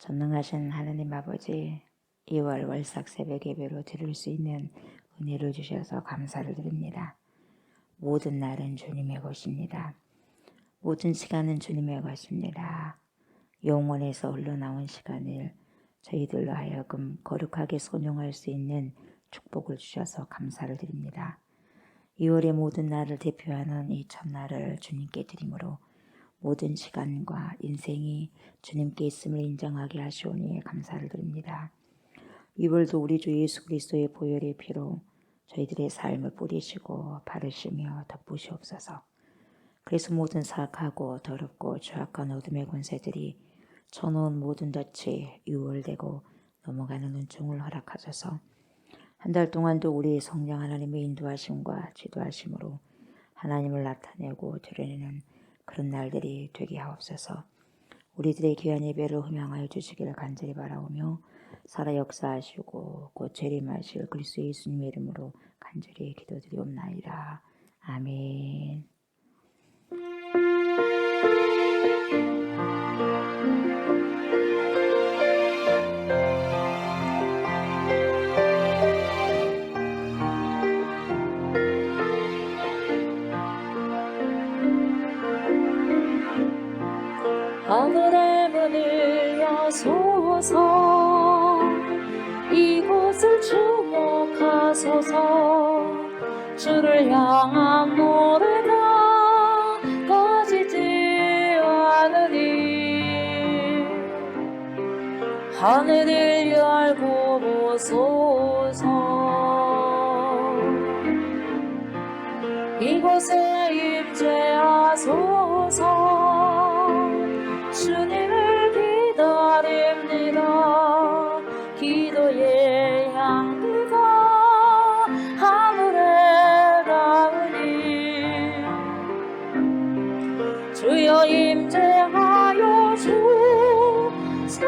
전능하신 하나님 아버지, 2월 월삭 새벽 예배로 드릴 수 있는 은혜를 주셔서 감사를 드립니다. 모든 날은 주님의 것입니다. 모든 시간은 주님의 것입니다. 영원에서 흘러나온 시간을 저희들로 하여금 거룩하게 선용할 수 있는 축복을 주셔서 감사를 드립니다. 2월의 모든 날을 대표하는 이 첫날을 주님께 드림으로 모든 시간과 인생이 주님께 있음을 인정하게 하시오니 감사를 드립니다. 2월도 우리 주 예수 그리스도의 보혈의 피로 저희들의 삶을 뿌리시고 바르시며 덮으시옵소서. 그래서 모든 사악하고 더럽고 죄악한 어둠의 권세들이 쳐놓은 모든 덫이 유월되고 넘어가는 은총을 허락하셔서 한 달 동안도 우리 성령 하나님의 인도하심과 지도하심으로 하나님을 나타내고 드러내는 그런 날들이 되게 하옵소서. 우리들의 귀한 예배를 흠양하여 주시기를 간절히 바라오며 살아 역사하시고 곧 재림하실 그리스도 예수님의 이름으로 간절히 기도드리옵나이다. 아멘. 하늘의 문을 여소서 이곳을 주목하소서 주를 향한 노래가 꺼지지 않으니 하늘을 열고 보소서 이곳에 임재하소서 주님을 기다립니다. 기도의 향기가 하늘에 닿으니 주여 임재하여 주소서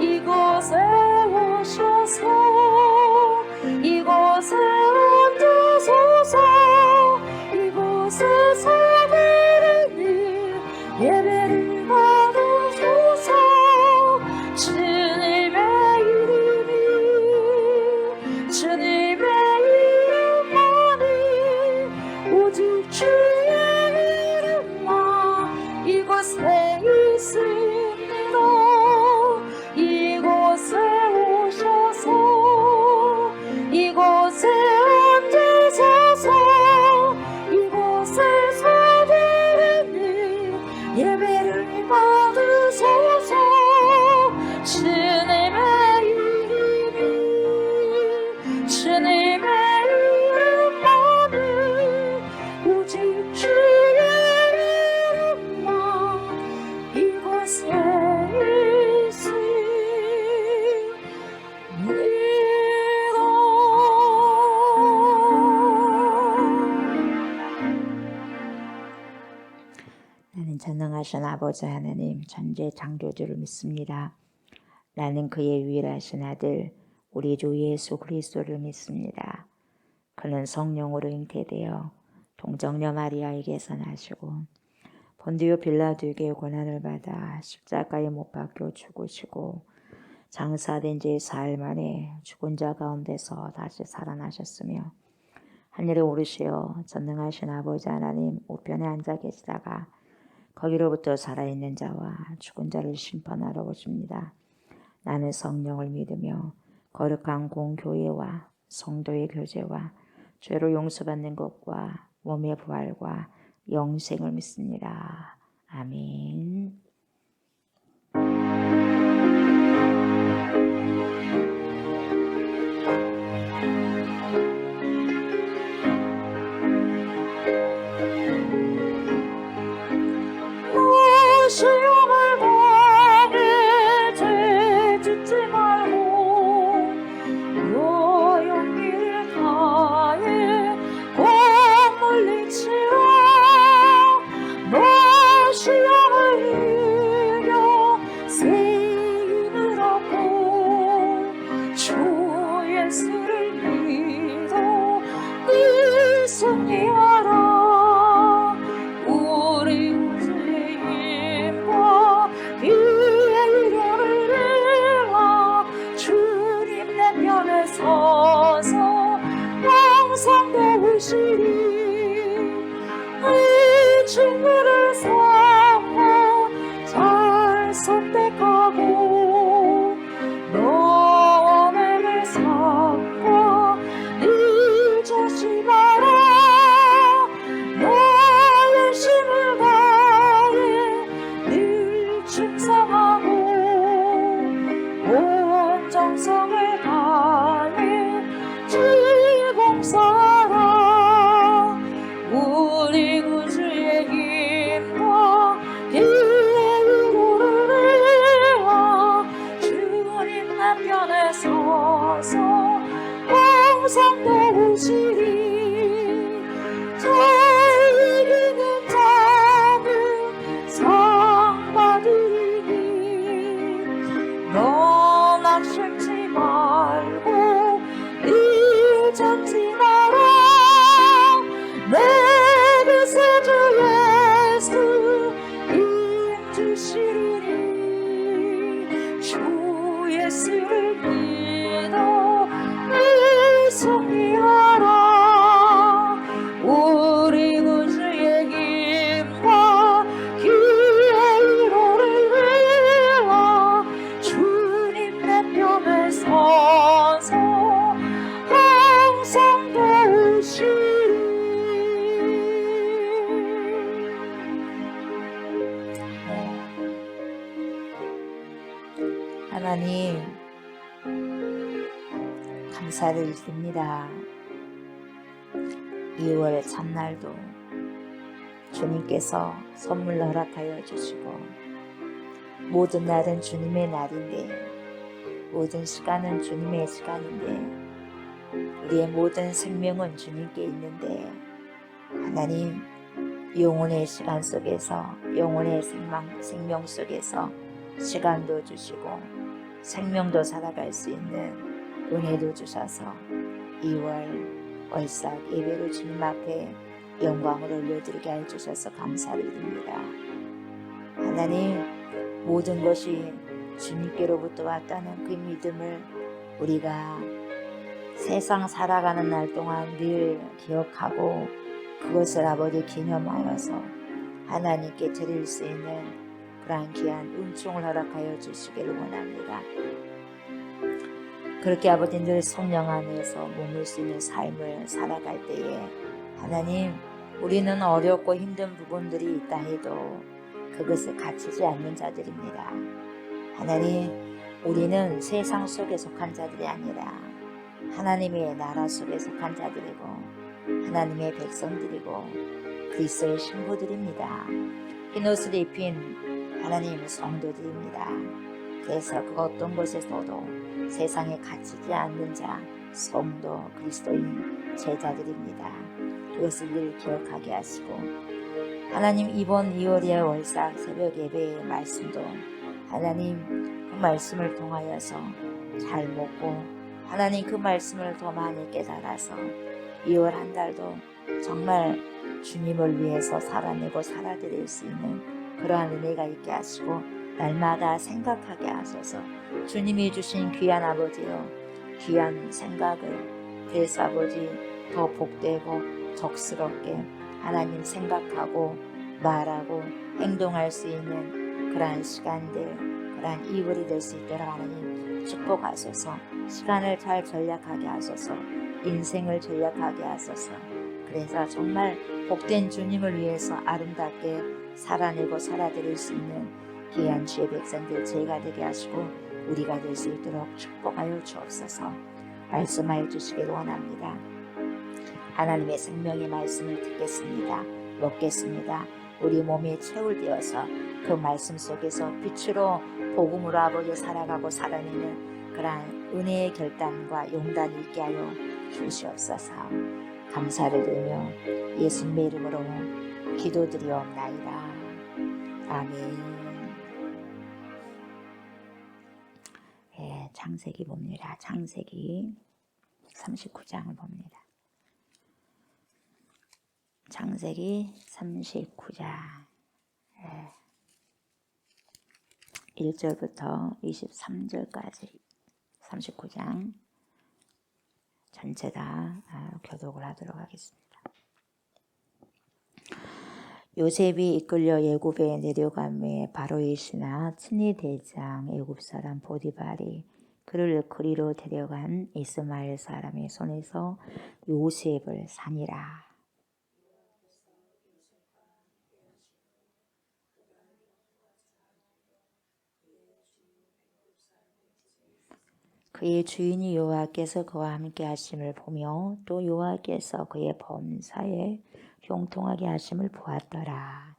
이곳에 오셔서 이곳에 앉으소서 이곳에서 예배를 받으소서 주님의 이름만이 오직 주의 이름만 이곳에 있습니다. 이곳에 오셔서 이곳에 앉으소서 이곳에서 예배를 받으소서 주님의 이름만이 오직 주의 이름만 이곳에 나는 전능하신 아버지 하나님 전제 창조주를 믿습니다. 나는 그의 유일하신 아들 우리 주 예수 그리스도를 믿습니다. 그는 성령으로 잉태되어 동정녀 마리아에게서 나시고 본디오 빌라도에게 고난을 받아 십자가에 못 박혀 죽으시고 장사된 지 4일 만에 죽은 자 가운데서 다시 살아나셨으며 하늘에 오르시어 전능하신 아버지 하나님 우편에 앉아 계시다가 거기로부터 살아있는 자와 죽은 자를 심판하러 오십니다. 나는 성령을 믿으며 거룩한 공교회와 성도의 교제와 죄로 용서받는 것과 몸의 부활과 영생을 믿습니다. 아멘. 시험을 당해 죄 짓지 말고 너 용기를 다해 꼭 물리치라 너 시험을 묵상하고 온 정성을 다해 즐공사라. 우리 구주의 힘과 기도를 해야 주님 남편에 서서 항상 도우시리. 이기는 자는 상 받으리니 넌 낙심치 말고 잊지 마라. 내 곁에 주 예수 힘주시리니 주 예수를 믿어 의성리하라. 우리 구주의 힘과 기의 위로를 위하 주님 내 편에 서서 항상 도우시리. 하나님, 감사를 드립니다. 2월 첫날도 주님께서 선물로 허락하여 주시고, 모든 날은 주님의 날인데, 모든 시간은 주님의 시간인데, 우리의 모든 생명은 주님께 있는데, 하나님, 영혼의 시간 속에서, 영혼의 생명 속에서 시간도 주시고 생명도 살아갈 수 있는 은혜도 주셔서 2월 월삭 예배로 주님 앞에 영광을 올려드리게 해주셔서 감사를 드립니다. 하나님, 모든 것이 주님께로부터 왔다는 그 믿음을 우리가 세상 살아가는 날 동안 늘 기억하고 그것을 아버지 기념하여서 하나님께 드릴 수 있는 그러한 귀한 은총을 허락하여 주시기를 원합니다. 그렇게 아버지 늘 성령 안에서 머물 수 있는 삶을 살아갈 때에 하나님, 우리는 어렵고 힘든 부분들이 있다 해도 그것을 갖추지 않는 자들입니다. 하나님, 우리는 세상 속에 속한 자들이 아니라 하나님의 나라 속에 속한 자들이고 하나님의 백성들이고 그리스도의 신부들입니다. 흰옷을 입힌 하나님 성도들입니다. 그래서 그 어떤 곳에서도 세상에 갇히지 않는 자, 성도, 그리스도인 제자들입니다. 그것을 늘 기억하게 하시고 하나님, 이번 2월의 월삭 새벽 예배의 말씀도 하나님 그 말씀을 통하여서 잘 먹고 하나님 그 말씀을 더 많이 깨달아서 2월 한 달도 정말 주님을 위해서 살아내고 살아드릴 수 있는 그러한 은혜가 있게 하시고 날마다 생각하게 하소서. 주님이 주신 귀한 아버지요, 귀한 생각을 그래서 아버지 더 복되고 덕스럽게 하나님 생각하고 말하고 행동할 수 있는 그러한 시간들, 그러한 2월이 될 수 있도록 하나님 축복하소서. 시간을 잘 전략하게 하소서. 인생을 전략하게 하소서. 그래서 정말 복된 주님을 위해서 아름답게 살아내고 살아드릴 수 있는 귀한 주의 백성들 제가 되게 하시고 우리가 될 수 있도록 축복하여 주옵소서. 말씀하여 주시기를 원합니다. 하나님의 생명의 말씀을 듣겠습니다. 먹겠습니다. 우리 몸이 체울되어서 그 말씀 속에서 빛으로 복음으로 아버지 살아가고 살아내는 그러한 은혜의 결단과 용단이 있게 하여 주시옵소서. 감사를 드리며 예수님의 이름으로 기도드리옵나이다. 아멘. 예, 창세기 봅니다. 창세기 39장을 봅니다. 창세기 39장 1절부터 23절까지 39장 전체 다 교독을 하도록 하겠습니다. 요셉이 이끌려 애굽에 내려가매 바로의 신하 친위 대장 애굽 사람 보디발이 그를 그리로 데려간 이스마엘 사람의 손에서 요셉을 산이라. 그의 주인이 여호와께서 그와 함께 하심을 보며 또 여호와께서 그의 범사에 형통하게 하심을 보았더라.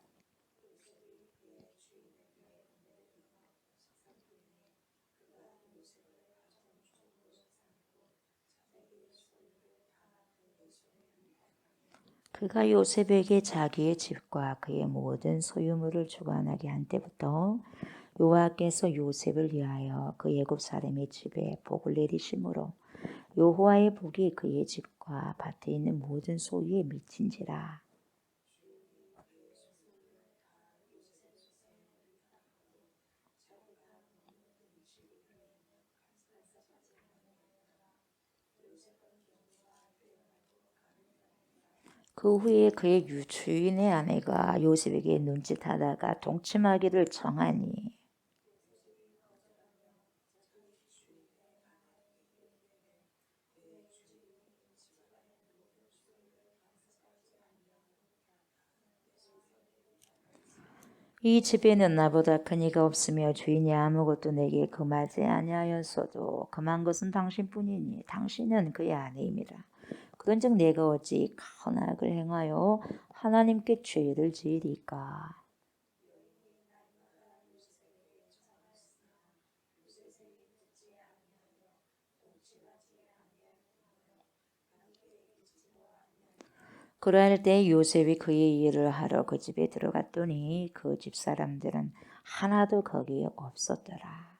그가 요셉에게 자기의 집과 그의 모든 소유물을 주관하게 한 때부터 여호와께서 요셉을 위하여 그 애굽 사람의 집에 복을 내리심으로 여호와의 복이 그의 집과 밭에 있는 모든 소유에 미친지라. 그 후에 그의 주인의 아내가 요셉에게 눈짓하다가 동침하기를 청하니 이 집에는 나보다 큰 이가 없으며 주인이 아무것도 내게 금하지 아니하였어도 금한 것은 당신뿐이니 당신은 그의 아내입니다. 그런즉 내가 어찌 큰 악을 행하여 하나님께 죄를 지으리까. 그러할 때 요셉이 그의 일을 하러 그 집에 들어갔더니 그 집 사람들은 하나도 거기에 없었더라.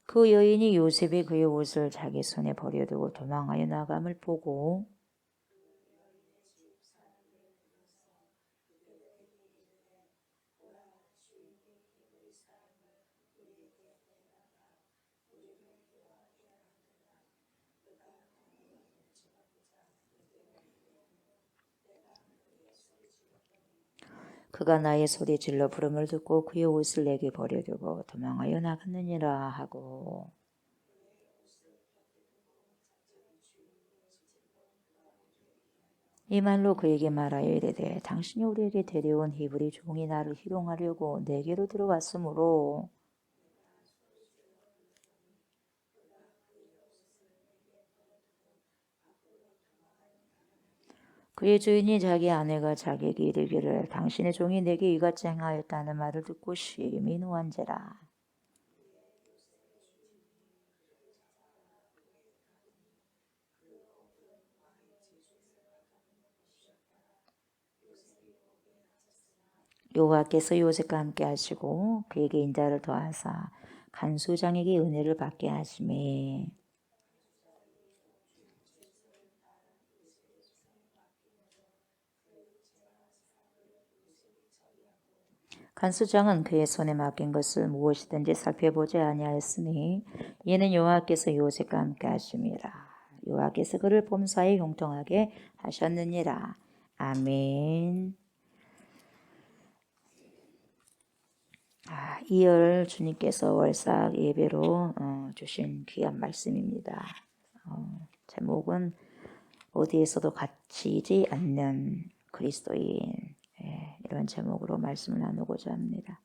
그 여인이 요셉이 그의 옷을 자기 손에 버려두고 도망하여 나감을 보고 그가 나의 소리 질러 부름을 듣고 그의 옷을 내게 버려두고 도망하여 나갔느니라 하고 이 말로 그에게 말하여 이르되 당신이 우리에게 데려온 히브리 종이 나를 희롱하려고 내게로 들어왔으므로 그의 주인이 자기 아내가 자기에게 이르기를 당신의 종이 내게 이같이 행하였다는 말을 듣고 심히 노한지라. 여호와께서 요셉과 함께 하시고 그에게 인자를 더하사 간수장에게 은혜를 받게 하시매 간수장은 그의 손에 맡긴 것을 무엇이든지 살펴보지 아니하였으니 이는 여호와께서 요셉과 함께 하심이라. 여호와께서 그를 범사에 형통하게 하셨느니라. 아멘. 이열 주님께서 월삭 예배로 주신 귀한 말씀입니다. 제목은 어디에서도 갇히지 않는 그리스도인, 이런 제목으로 말씀을 나누고자 합니다.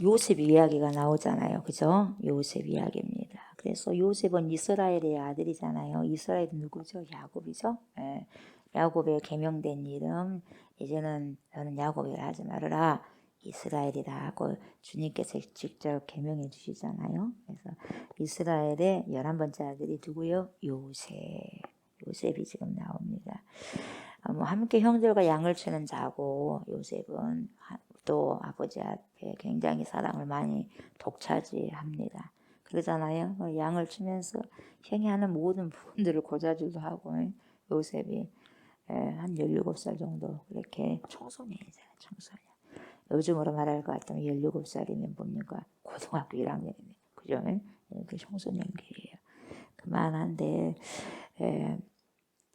요셉 이야기가 나오잖아요. 그죠? 요셉 이야기입니다. 그래서 요셉은 이스라엘의 아들이잖아요. 이스라엘은 누구죠? 야곱이죠? 야곱의 계명된 이름, 이제는 너는 야곱이라 하지 말아라. 이스라엘이라 하고 주님께서 직접 계명해 주시잖아요. 그래서 이스라엘의 11번째 아들이 누구요? 요셉. 요셉이 지금 나옵니다. 함께 형들과 양을 치는 자고 요셉은 또 아버지 앞에 굉장히 사랑을 많이 독차지합니다. 그러잖아요. 양을 치면서 형이 하는 모든 부분들을 고자질도 하고 요셉이 한 17살 정도 그렇게 청소년이잖아요. 청소년. 요즘으로 말할 것 같으면 17살이면 뭡니까? 고등학교 1학년이네. 그죠? 그 청소년기예요. 그만한데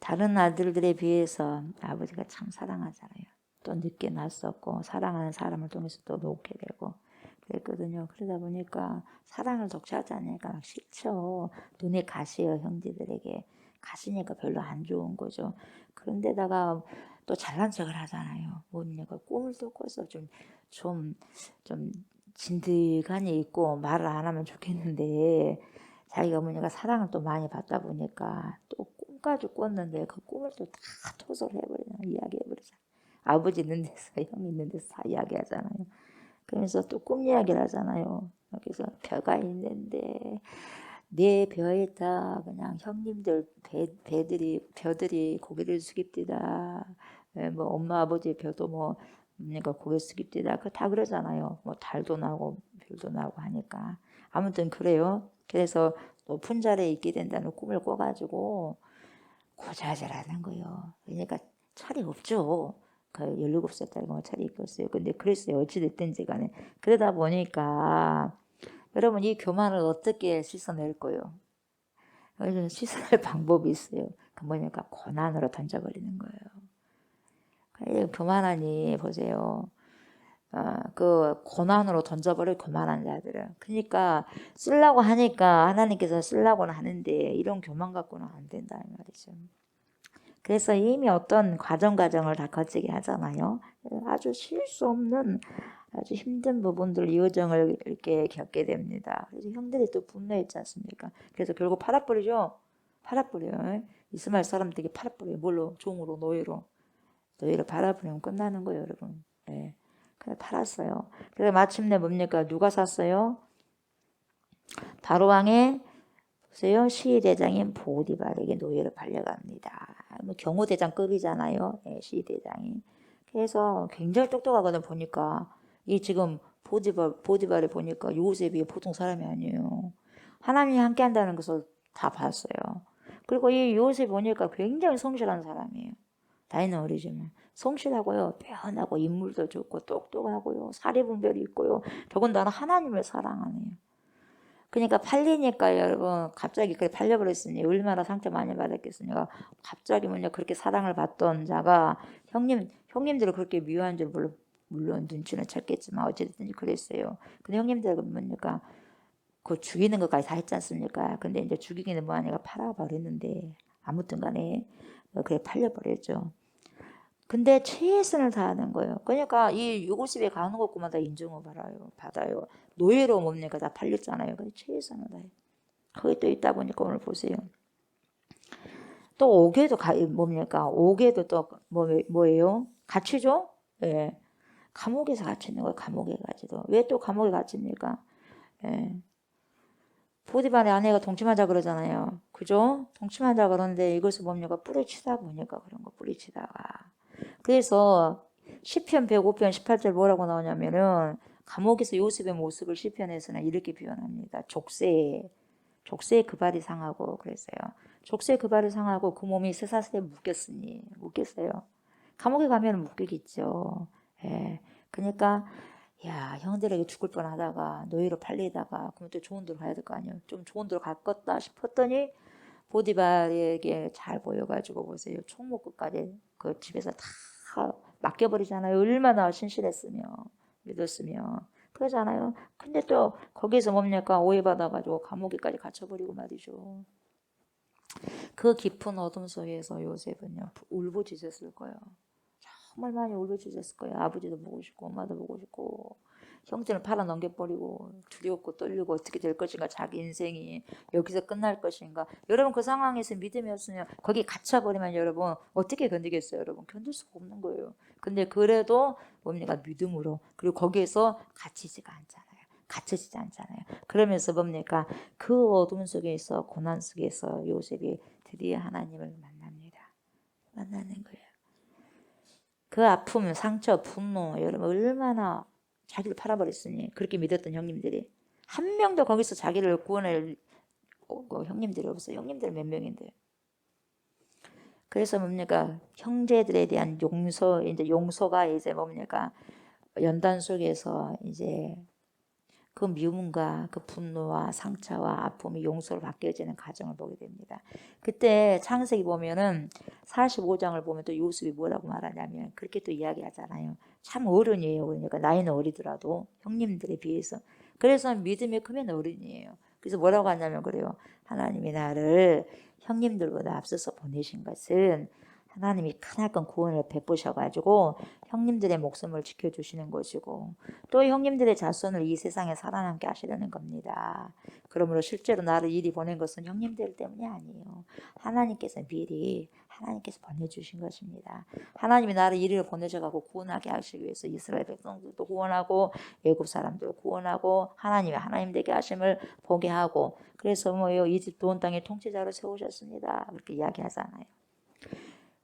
다른 아들들에 비해서 아버지가 참 사랑하잖아요. 또 늦게 낳았었고 사랑하는 사람을 통해서 또 놓게 되고 그랬거든요. 싫거든요. 그러다 보니까 사랑을 독차지 않으니까 막 싫죠. 눈에 가시요, 형제들에게. 가시니까 별로 안 좋은 거죠. 그런데다가 또 잘난 척을 하잖아요. 뭡니까? 꿈을 또 꿔서 좀 진득하니 있고 말을 안 하면 좋겠는데 자기가 뭐니까 사랑을 또 많이 받다 보니까 또 꿈까지 꿨는데 그 꿈을 또 다 토설을 해버리잖아요. 이야기해버리잖아요. 아버지 있는 데서 형 있는 데서 다 이야기하잖아요. 그러면서 또 꿈 이야기를 하잖아요. 여기서 벼가 있는데 내 벼에다 그냥 형님들 벼들이 고개를 숙입디다. 뭐 엄마 아버지 벼도 뭐 그러니까 고개 숙입디다. 그 다 그러잖아요. 뭐 달도 나고 별도 나고 하니까 아무튼 그래요. 그래서 높은 자리에 있게 된다는 꿈을 꿔가지고 고자질하는 거예요. 그러니까 철이 없죠. 그 17살 딸고 철이 있겠어요. 근데 그랬어요. 어찌됐든지 간에. 그러다 보니까 여러분 이 교만을 어떻게 씻어낼 거예요? 씻어낼 방법이 있어요. 그 뭐냐니까 고난으로 던져버리는 거예요. 교만하니 보세요. 그 고난으로 던져버릴 교만한 자들은. 그러니까 쓰려고 하니까 하나님께서 쓰려고는 하는데 이런 교만 갖고는 안 된다 이 말이죠. 그래서 이미 어떤 과정을 다 거치게 하잖아요. 아주 쉴 수 없는 아주 힘든 부분들 이 여정을 이렇게 겪게 됩니다. 그래서 형들이 또 분노했지 않습니까? 그래서 결국 팔아버리죠. 팔아버려요. 이스마엘 사람들이 팔아버려요. 뭘로? 종으로, 노예로 팔아버리면 끝나는 거예요, 여러분. 네. 그래 팔았어요. 그래서 마침내 뭡니까? 누가 샀어요? 바로왕의 보세요. 시대장인 보디발에게 노예로 팔려갑니다. 뭐 경호대장급이잖아요. 네, 시대장이. 그래서 굉장히 똑똑하거든 보니까. 이 지금 보디발에 보니까 요셉이 보통 사람이 아니에요. 하나님이 함께 한다는 것을 다 봤어요. 그리고 이 요셉 보니까 굉장히 성실한 사람이에요. 나이는 어리지만 성실하고요. 빼어나고 인물도 좋고 똑똑하고요. 사리분별이 있고요. 더군다나 하나님을 사랑하네요. 그러니까 팔리니까 여러분 갑자기 그렇게 팔려버렸으니 얼마나 상처 많이 받았겠습니까? 갑자기 뭐냐 그렇게 사랑을 받던 자가 형님들을 그렇게 미워한 줄 물론 눈치는 챘겠지만 어쨌든 그랬어요. 근데 형님들은 뭐니까 그 죽이는 것까지 다 했지 않습니까? 근데 이제 죽이기는 뭐하니까 팔아버렸는데 아무튼 간에 그래 팔려버렸죠. 근데 최선을 다하는 거예요. 그러니까 이 요셉에 가는 곳마다 인정을 받아요. 노예로 뭡니까 다 팔렸잖아요. 근데 최선을 다해. 거기 또 있다 보니까 오늘 보세요. 또 옥에도 뭡니까? 옥에도 또 뭐예요? 갇히죠? 예. 감옥에서 갇히는 거예요. 감옥에 갇히도. 왜 또 감옥에 갇힙니까? 예. 보디발의 아내가 동침하자 그러잖아요. 그죠? 동침하자 그러는데 이것을 뭡니까? 뿌리치다 보니까 그런 거 뿌리치다가. 그래서 시편 105편 18절 뭐라고 나오냐면은 감옥에서 요셉의 모습을 시편에서는 이렇게 표현합니다. 족쇄에 그 발이 상하고 그랬어요. 족쇄에 그 발이 상하고 그 몸이 쇠사슬에 묶였어요. 감옥에 가면 묶이겠죠. 예. 그러니까 야 형들에게 죽을 뻔하다가 노예로 팔리다가 그러면 또 좋은 데로 가야 될 거 아니에요. 좀 좋은 데로 갔겠다 싶었더니 보디발에게 잘 보여가지고 보세요. 총목끝까지 그 집에서 다 맡겨버리잖아요. 얼마나 신실했으며 믿었으며 그러잖아요. 근데 또 거기서 뭡니까 오해받아가지고 감옥에까지 갇혀버리고 말이죠. 그 깊은 어둠 속에서 요셉은요 울부짖었을 거예요. 정말 많이 울부짖었을 거예요. 아버지도 보고 싶고 엄마도 보고 싶고 형제를 팔아 넘겨버리고 두렵고 떨리고 어떻게 될 것인가 자기 인생이 여기서 끝날 것인가. 여러분 그 상황에서 믿음이 없으면 거기 갇혀버리면 여러분 어떻게 견디겠어요. 여러분 견딜 수가 없는 거예요. 근데 그래도 뭡니까 믿음으로 그리고 거기에서 갇히지 않잖아요. 그러면서 뭡니까 그 어둠 속에서 고난 속에서 요셉이 드디어 하나님을 만나는 거예요. 그 아픔, 상처, 분노 여러분 얼마나 자기를 팔아버렸으니 그렇게 믿었던 형님들이 한 명도 거기서 자기를 구원할 형님들이 없어요. 형님들 몇 명인데. 그래서 뭡니까 형제들에 대한 용서가 이제 뭡니까 연단 속에서 이제 그 미움과 그 분노와 상처와 아픔이 용서로 바뀌어지는 과정을 보게 됩니다. 그때 창세기 보면은 45장을 보면 또 요셉이 뭐라고 말하냐면 그렇게 또 이야기하잖아요. 참 어른이에요. 그러니까 나이는 어리더라도 형님들에 비해서. 그래서 믿음이 크면 어른이에요. 그래서 뭐라고 하냐면 그래요. 하나님이 나를 형님들보다 앞서서 보내신 것은 하나님이 크나큰 구원을 베푸셔가지고 형님들의 목숨을 지켜주시는 것이고 또 형님들의 자손을 이 세상에 살아남게 하시려는 겁니다. 그러므로 실제로 나를 이리 보낸 것은 형님들 때문이 아니에요. 하나님께서 미리 하나님께서 보내주신 것입니다. 하나님이 나를 이리로 보내셔가지고 구원하게 하시기 위해서 이스라엘 백성들도 구원하고 애굽 사람들 구원하고 하나님 되게 하심을 보게 하고 그래서 뭐요 이집트 온 땅의 통치자로 세우셨습니다. 그렇게 이야기하잖아요.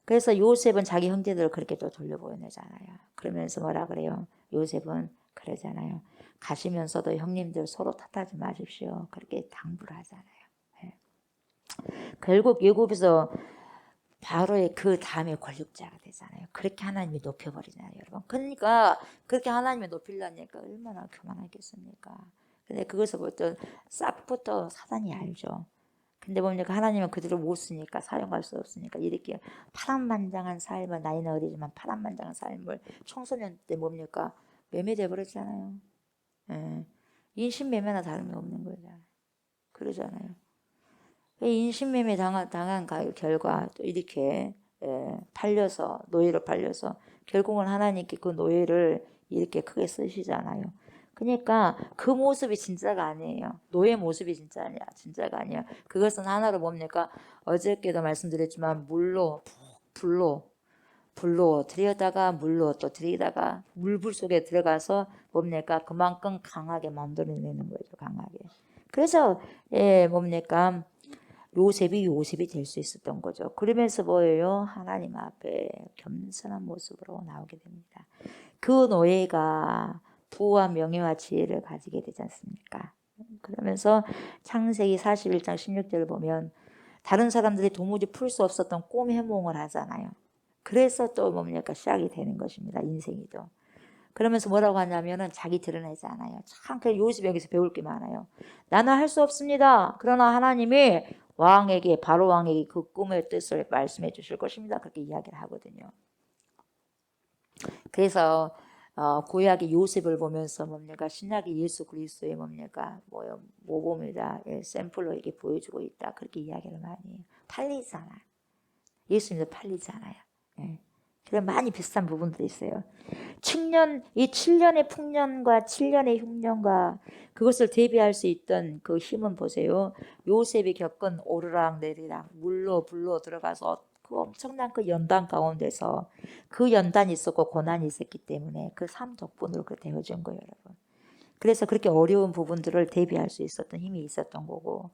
그래서 요셉은 자기 형제들을 그렇게 또 돌려보내잖아요. 그러면서 뭐라 그래요? 요셉은 그러잖아요. 가시면서도 형님들 서로 탓하지 마십시오. 그렇게 당부를 하잖아요. 네. 결국 애굽에서 바로의 그 다음에 권력자가 되잖아요. 그렇게 하나님이 높여버리잖아요, 여러분. 그러니까 그렇게 하나님이 높이려니까 얼마나 교만하겠습니까? 근데 그것부터 싹부터 사단이 알죠. 근데 뭡니까? 하나님은 그들을 못 쓰니까 사용할 수 없으니까 이렇게 파란만장한 삶을 나이는 어리지만 파란만장한 삶을 청소년 때 뭡니까? 매매돼 버렸잖아요. 예. 인신매매나 다름이 없는 거죠. 그러잖아요. 인신매매 당한 결과 또 이렇게 팔려서 노예로 팔려서 결국은 하나님께 그 노예를 이렇게 크게 쓰시잖아요. 그러니까 그 모습이 진짜가 아니에요. 노예 모습이 진짜가 아니에요. 그것은 하나로 뭡니까? 어저께도 말씀드렸지만 불로 들여다가 물로 또 들이다가 물불 속에 들어가서 뭡니까? 그만큼 강하게 만들어내는 거죠. 강하게. 그래서 뭡니까? 요셉이 될 수 있었던 거죠. 그러면서 뭐예요? 하나님 앞에 겸손한 모습으로 나오게 됩니다. 그 노예가 부와 명예와 지혜를 가지게 되지 않습니까? 그러면서 창세기 41장 16절을 보면 다른 사람들이 도무지 풀 수 없었던 꿈 해몽을 하잖아요. 그래서 또 뭡니까? 시작이 되는 것입니다. 인생이도. 그러면서 뭐라고 하냐면은 자기 드러내지 않아요. 참, 그 요셉 여기서 배울 게 많아요. 나는 할 수 없습니다. 그러나 하나님이 바로 왕에게 그 꿈의 뜻을 말씀해 주실 것입니다. 그렇게 이야기를 하거든요. 그래서 구약의 요셉을 보면서 뭡니까? 신약의 예수 그리스도의 뭡니까? 모범이다. 샘플로 이렇게 보여주고 있다. 그렇게 이야기를 많이 해요. 팔리잖아요. 예수님도 팔리잖아요. 예. 그런 많이 비슷한 부분들이 있어요. 7년의 풍년과 7년의 흉년과 그것을 대비할 수 있던 그 힘은 보세요. 요셉이 겪은 오르락 내리락 물로 불로 들어가서 그 엄청난 그 연단 가운데서 그 연단이 있었고 고난이 있었기 때문에 그 삶 덕분으로 그렇게 되어준 거예요, 여러분. 그래서 그렇게 어려운 부분들을 대비할 수 있었던 힘이 있었던 거고.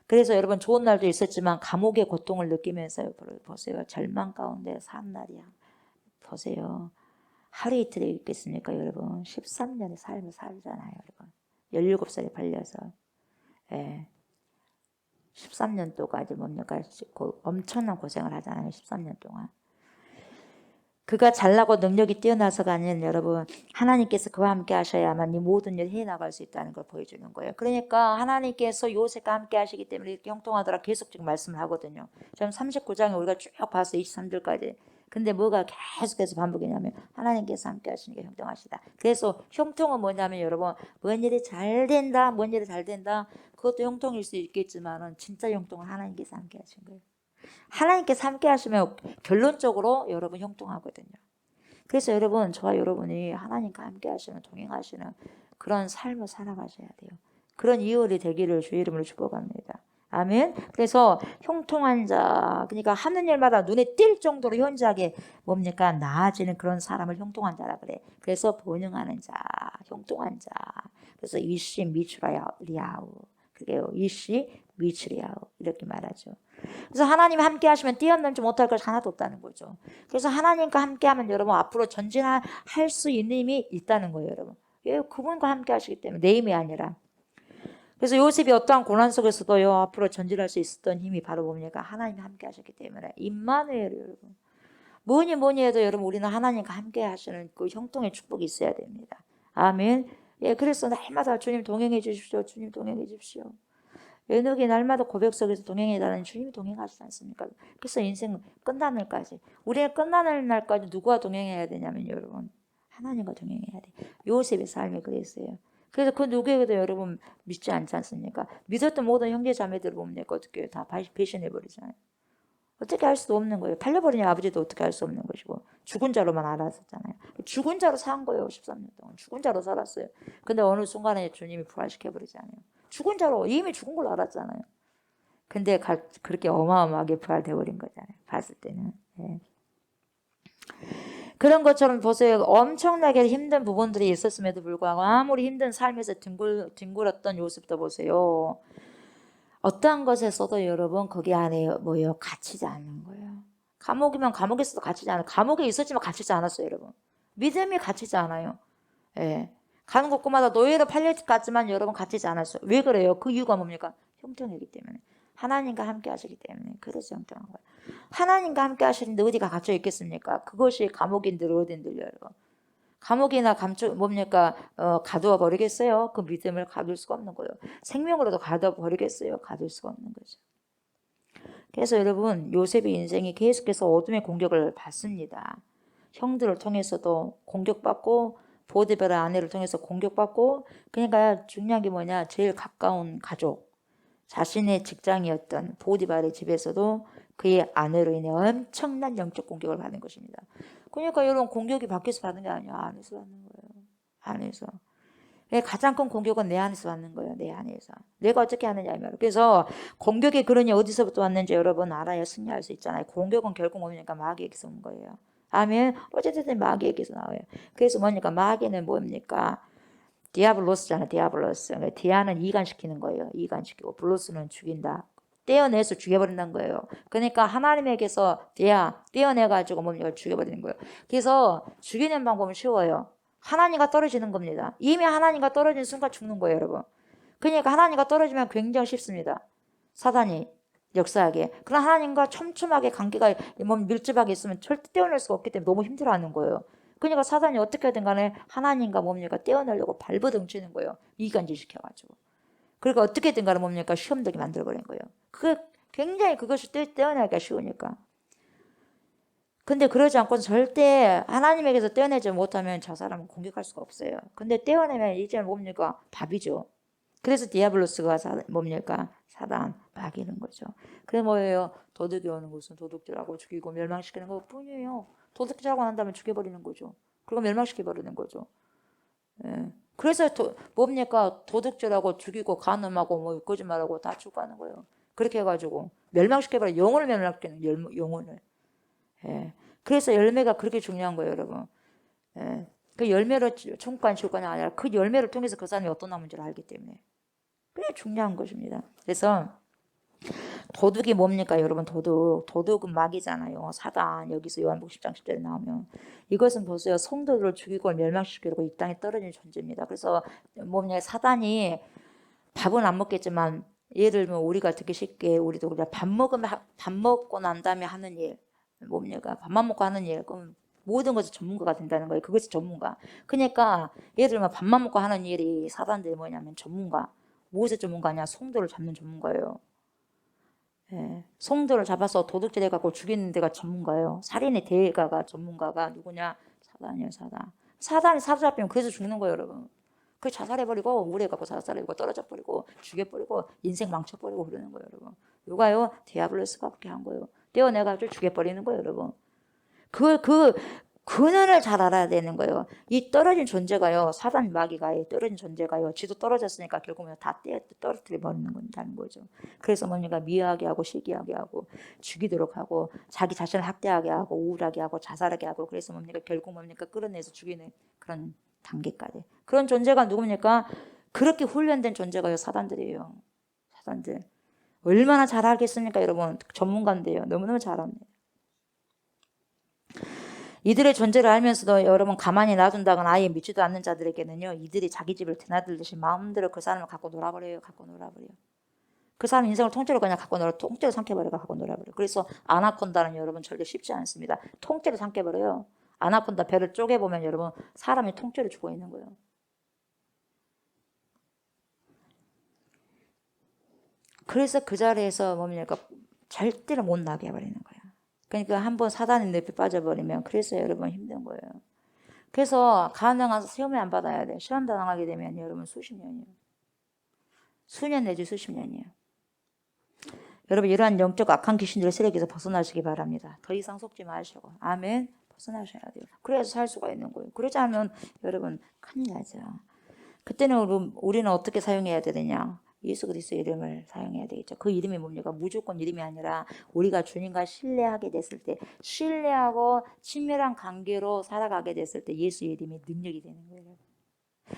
그래서 여러분 좋은 날도 있었지만 감옥의 고통을 느끼면서 보세요. 절망 가운데 산 날이야. 보세요. 하루 이틀에 있겠습니까, 여러분? 13년의 삶을 살잖아요, 여러분. 17살에 팔려서. 13년 동안 뭡니까? 엄청난 고생을 하잖아요, 13년 동안. 그가 잘나고 능력이 뛰어나서가 아닌 여러분, 하나님께서 그와 함께 하셔야만 이 모든 일 해나갈 수 있다는 걸 보여주는 거예요. 그러니까 하나님께서 요셉과 함께 하시기 때문에 이렇게 형통하더라 계속 지금 말씀을 하거든요. 지금 39장에 우리가 쭉 봐서 23절까지. 근데 뭐가 계속해서 반복이냐면 하나님께서 함께 하시는 게 형통하시다. 그래서 형통은 뭐냐면 여러분, 뭔 일이 잘 된다. 그것도 형통일 수 있겠지만은 진짜 형통은 하나님께서 함께 하신 거예요. 하나님께서 함께 하시면 결론적으로 여러분 형통하거든요. 그래서 여러분, 저와 여러분이 하나님과 함께 하시는, 동행하시는 그런 삶을 살아가셔야 돼요. 그런 2월이 되기를 주의 이름으로 축복합니다. 아멘. 그래서 형통한 자, 그러니까 하는 일마다 눈에 띌 정도로 현저하게 뭡니까? 나아지는 그런 사람을 형통한 자라 그래. 그래서 번영하는 자, 형통한 자. 그래서 이시 미추라리아우. 그게요. 이시 미추리아우. 이렇게 말하죠. 그래서 하나님 함께 하시면 뛰어넘지 못할 것이 하나도 없다는 거죠. 그래서 하나님과 함께 하면 여러분 앞으로 전진할 수 있는 힘이 있다는 거예요, 여러분. 왜? 그분과 함께 하시기 때문에 내 힘이 아니라. 그래서 요셉이 어떠한 고난 속에서도요 앞으로 전진할 수 있었던 힘이 바로 뭡니까? 하나님이 함께 하셨기 때문에. 임마누엘 여러분. 뭐니 해도 여러분 우리는 하나님과 함께 하시는 그 형통의 축복이 있어야 됩니다. 아멘. 그래서 날마다 주님 동행해 주십시오. 주님 동행해 주십시오. 에녹이 날마다 고백 속에서 동행해달라는 주님이 동행하시지 않습니까? 그래서 인생 끝나는 날까지. 우리는 끝나는 날까지 누구와 동행해야 되냐면 여러분 하나님과 동행해야 돼. 요셉의 삶이 그랬어요. 그래서 그 누구에게도 여러분 믿지 않지 않습니까? 믿었던 모든 형제 자매들을 뭡니까? 어떻게 다 배신해버리잖아요. 어떻게 할 수도 없는 거예요. 팔려버린 아버지도 어떻게 할 수 없는 것이고 죽은 자로만 알았었잖아요. 죽은 자로 산 거예요. 13년 동안 죽은 자로 살았어요. 근데 어느 순간에 주님이 부활시켜버리잖아요. 죽은 자로 이미 죽은 걸로 알았잖아요. 근데 그렇게 어마어마하게 부활되어버린 거잖아요. 봤을 때는. 네. 그런 것처럼 보세요. 엄청나게 힘든 부분들이 있었음에도 불구하고 아무리 힘든 삶에서 뒹굴었던 요셉도 보세요. 어떠한 것에서도 여러분 거기 안에 뭐요? 갇히지 않는 거예요. 감옥이면 감옥에서도 갇히지 않아요. 감옥에 있었지만 갇히지 않았어요, 여러분. 믿음이 갇히지 않아요. 예. 가는 곳마다 노예로 팔려갔지만 여러분 갇히지 않았어요. 왜 그래요? 그 이유가 뭡니까? 형통이기 때문에. 하나님과 함께 하시기 때문에. 그래서 형통한 거예요. 하나님과 함께 하시는데 어디가 갇혀 있겠습니까? 그것이 감옥인들 어딘들요, 여러분. 감옥이나 뭡니까? 가두어 버리겠어요? 그 믿음을 가둘 수가 없는 거예요. 생명으로도 가두어 버리겠어요? 가둘 수가 없는 거죠. 그래서 여러분, 요셉의 인생이 계속해서 어둠의 공격을 받습니다. 형들을 통해서도 공격받고, 보디베라 아내를 통해서 공격받고, 그러니까 중요한 게 뭐냐? 제일 가까운 가족, 자신의 직장이었던 보디발의 집에서도 그의 아내로 인해 엄청난 영적 공격을 받는 것입니다. 그러니까 여러분 공격이 밖에서 받는 게 아니야. 안에서 받는 거예요. 안에서. 가장 큰 공격은 내 안에서 받는 거예요. 내 안에서. 내가 어떻게 하느냐 말이에요. 그래서 공격의 근원이 어디서부터 왔는지 여러분 알아야 승리할 수 있잖아요. 공격은 결국 뭡니까? 마귀에게서 온 거예요. 아멘. 어쨌든 마귀에게서 나와요. 그래서 뭡니까? 마귀는 뭡니까? 디아블로스잖아요. 디아블로스. 디아는 이간시키는 거예요. 이간시키고 블로스는 죽인다. 떼어내서 죽여버린다는 거예요. 그러니까 하나님에게서 떼어내가지고 뭡니까? 죽여버리는 거예요. 그래서 죽이는 방법은 쉬워요. 하나님과 떨어지는 겁니다. 이미 하나님과 떨어지는 순간 죽는 거예요, 여러분. 그러니까 하나님과 떨어지면 굉장히 쉽습니다. 사단이 역사하게. 그러나 하나님과 촘촘하게 관계가 밀접하게 있으면 절대 떼어낼 수가 없기 때문에 너무 힘들어하는 거예요. 그러니까 사단이 어떻게든 간에 하나님과 뭡니까? 떼어내려고 발버둥치는 거예요. 이간질 시켜가지고. 그러니까 어떻게든 간에 뭡니까? 시험되게 만들어버린 거예요. 굉장히 그것을 떼어내기가 쉬우니까. 근데 그러지 않고 절대 하나님에게서 떼어내지 못하면 저 사람은 공격할 수가 없어요. 근데 떼어내면 이제 뭡니까? 밥이죠. 그래서 디아블로스가 뭡니까? 사단, 마귀는 거죠. 그게 뭐예요? 도둑이 오는 것은 도둑질하고 죽이고 멸망시키는 것뿐이에요. 도둑질하고 난 다음에 죽여버리는 거죠. 그리고 멸망시켜버리는 거죠. 예. 그래서 뭡니까? 도둑질하고 죽이고 간음하고 뭐 거짓말하고 다 죽어가는 거예요. 그렇게 해가지고 멸망시켜버려. 영혼을 멸망시키는 영혼을. 예. 그래서 열매가 그렇게 중요한 거예요, 여러분. 예. 그 열매로 천국까지 줄 거냐 아니라 그 열매를 통해서 그 사람이 어떤 나무인지를 알기 때문에. 그게 중요한 것입니다. 그래서 도둑이 뭡니까, 여러분? 도둑은 마귀잖아요. 사단. 여기서 요한복음 10장 10절에 나오면 이것은 보세요. 성도들을 죽이고 멸망시키려고 이 땅에 떨어진 존재입니다. 그래서 뭡니까, 사단이 밥은 안 먹겠지만 예를 들면 우리가 듣기 쉽게 우리도 그냥 밥 먹고 난 다음에 하는 일 뭡니까? 밥만 먹고 하는 일. 그럼 모든 것이 전문가가 된다는 거예요. 그것이 전문가. 그러니까 예를 들면 밥만 먹고 하는 일이 사단들이 뭐냐면 전문가. 무엇의 전문가냐? 성도를 잡는 전문가예요. 예. 성도를 잡아서 도둑질 해갖고 죽이는 데가 전문가예요. 살인의 대가가 전문가가 누구냐? 사단이에요, 사단. 사단이 사로잡히면 그래서 죽는 거예요, 여러분. 그 자살해버리고 우울해갖고 자살해버리고 떨어져버리고 죽여버리고 인생 망쳐버리고 그러는 거예요, 여러분. 누가요? 디아블로스가 그렇게 한 거예요. 떼어내가지고 죽여버리는 거예요, 여러분. 근원을 잘 알아야 되는 거예요. 이 떨어진 존재가요, 사단 마귀가 떨어진 존재가요, 지도 떨어졌으니까 결국은 다 떨어뜨려 버리는 건다는 거죠. 그래서 뭡니까? 미워하게 하고 시기하게 하고 죽이도록 하고 자기 자신을 학대하게 하고 우울하게 하고 자살하게 하고 그래서 뭡니까? 결국 뭡니까? 끌어내서 죽이는 그런 단계까지. 그런 존재가 누굽니까? 그렇게 훈련된 존재가요, 사단들이에요. 사단들. 얼마나 잘 알겠습니까, 여러분? 전문가인데요. 너무너무 잘 압니다. 이들의 존재를 알면서도 여러분 가만히 놔둔다거나 아예 믿지도 않는 자들에게는요, 이들이 자기 집을 드나들듯이 마음대로 그 사람을 갖고 놀아버려요. 그 사람 인생을 통째로 그냥 통째로 삼켜버려요. 갖고 놀아버려요. 그래서 아나콘다는 여러분 절대 쉽지 않습니다. 통째로 삼켜버려요. 아나콘다 배를 쪼개보면 여러분 사람이 통째로 죽어 있는 거예요. 그래서 그 자리에서 뭡니까? 절대로 못 나게 해버리는 거예요. 그러니까 한번 사단의 늪에 빠져버리면 그래서 여러분 힘든 거예요. 그래서 가능한 시험을 안 받아야 돼. 시험 당하게 되면 여러분 수십 년이에요. 수년 내지 수십 년이에요. 여러분 이러한 영적 악한 귀신들의 세력에서 벗어나시기 바랍니다. 더 이상 속지 마시고 아멘. 벗어나셔야 돼요. 그래야지 살 수가 있는 거예요. 그러지 않으면 여러분 큰일 나죠. 그때는 우리는 어떻게 사용해야 되느냐? 예수 그리스도의 이름을 사용해야 되겠죠. 그 이름이 뭡니까? 무조건 이름이 아니라 우리가 주님과 신뢰하게 됐을 때, 신뢰하고 친밀한 관계로 살아가게 됐을 때 예수의 이름이 능력이 되는 거예요.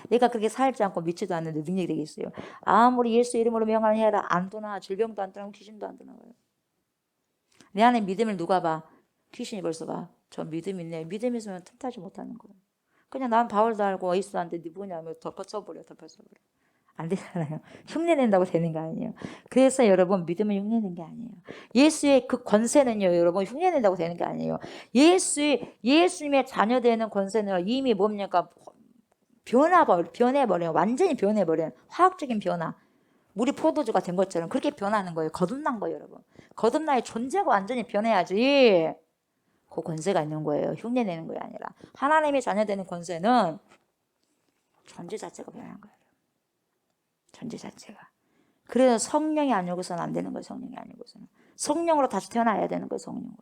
내가 그렇게 살지 않고 믿지도 않는데 능력이 되겠어요. 아무리 예수 이름으로 명하는 해라 안 떠나. 질병도 안 떠나고 귀신도 안 떠나고요. 내 안에 믿음을 누가 봐? 귀신이 벌써 봐. 저 믿음 있네. 믿음 있으면 틈타지 못하는 거예요. 그냥 난 바울도 알고 예수한테 누구냐면 덮어쳐버려. 안 되잖아요. 흉내낸다고 되는 거 아니에요. 그래서 여러분 믿음은 흉내내는 게 아니에요. 예수의 그 권세는요, 여러분 흉내낸다고 되는 게 아니에요. 예수님의 자녀되는 권세는 이미 뭡니까? 변해버려요. 완전히 변해버려요. 화학적인 변화. 물이 포도주가 된 것처럼 그렇게 변하는 거예요. 거듭난 거예요, 여러분. 거듭나의 존재가 완전히 변해야지. 그 권세가 있는 거예요. 흉내내는 게 아니라. 하나님의 자녀되는 권세는 존재 자체가 변한 거예요. 존재 자체가. 그래서 성령이 아니고서는 안 되는 거예요. 성령이 아니고서는. 성령으로 다시 태어나야 되는 거예요. 성령으로.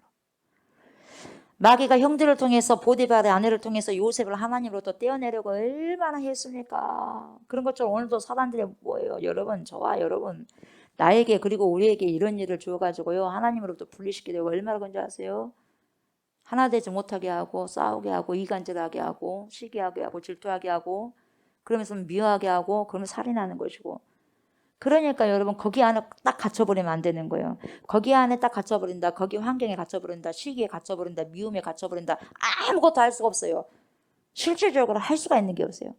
마귀가 형들을 통해서 보디발의 아내를 통해서 요셉을 하나님으로부터 떼어내려고 얼마나 했습니까? 그런 것처럼 오늘도 사단들이 뭐예요? 여러분, 저와 여러분, 나에게 그리고 우리에게 이런 일을 주어가지고요. 하나님으로부터 분리시키려고 얼마나 건지 아세요? 하나 되지 못하게 하고 싸우게 하고 이간질하게 하고 시기하게 하고 질투하게 하고 그러면서 미워하게 하고 그러면 살인하는 것이고. 그러니까 여러분 거기 안에 딱 갇혀버리면 안 되는 거예요. 거기 안에 딱 갇혀버린다. 거기 환경에 갇혀버린다. 시기에 갇혀버린다. 미움에 갇혀버린다. 아무것도 할 수가 없어요. 실질적으로 할 수가 있는 게 없어요.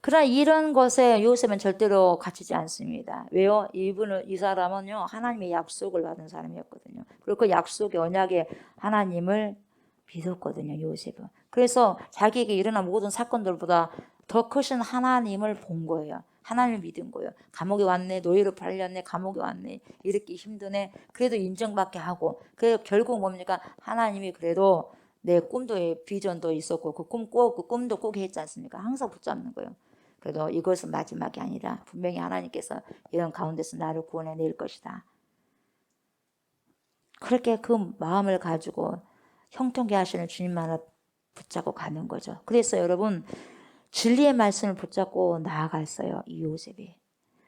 그러나 이런 것에 요셉은 절대로 갇히지 않습니다. 왜요? 이 사람은요 하나님의 약속을 받은 사람이었거든요. 그리고 그 약속의 언약의 하나님을 믿었거든요. 요셉은. 그래서 자기에게 일어난 모든 사건들보다 더 크신 하나님을 본 거예요. 하나님을 믿은 거예요. 감옥에 왔네. 노예로 팔렸네. 감옥에 왔네. 이렇게 힘드네. 그래도 인정받게 하고. 그래서 결국 뭡니까? 하나님이 그래도 내 꿈도 비전도 있었고 그 꿈도 꼭 했지 않습니까? 항상 붙잡는 거예요. 그래도 이것은 마지막이 아니라 분명히 하나님께서 이런 가운데서 나를 구원해낼 것이다. 그렇게 그 마음을 가지고 형통케 하시는 주님만을 붙잡고 가는 거죠. 그래서 여러분 진리의 말씀을 붙잡고 나아갔어요. 이 요셉이.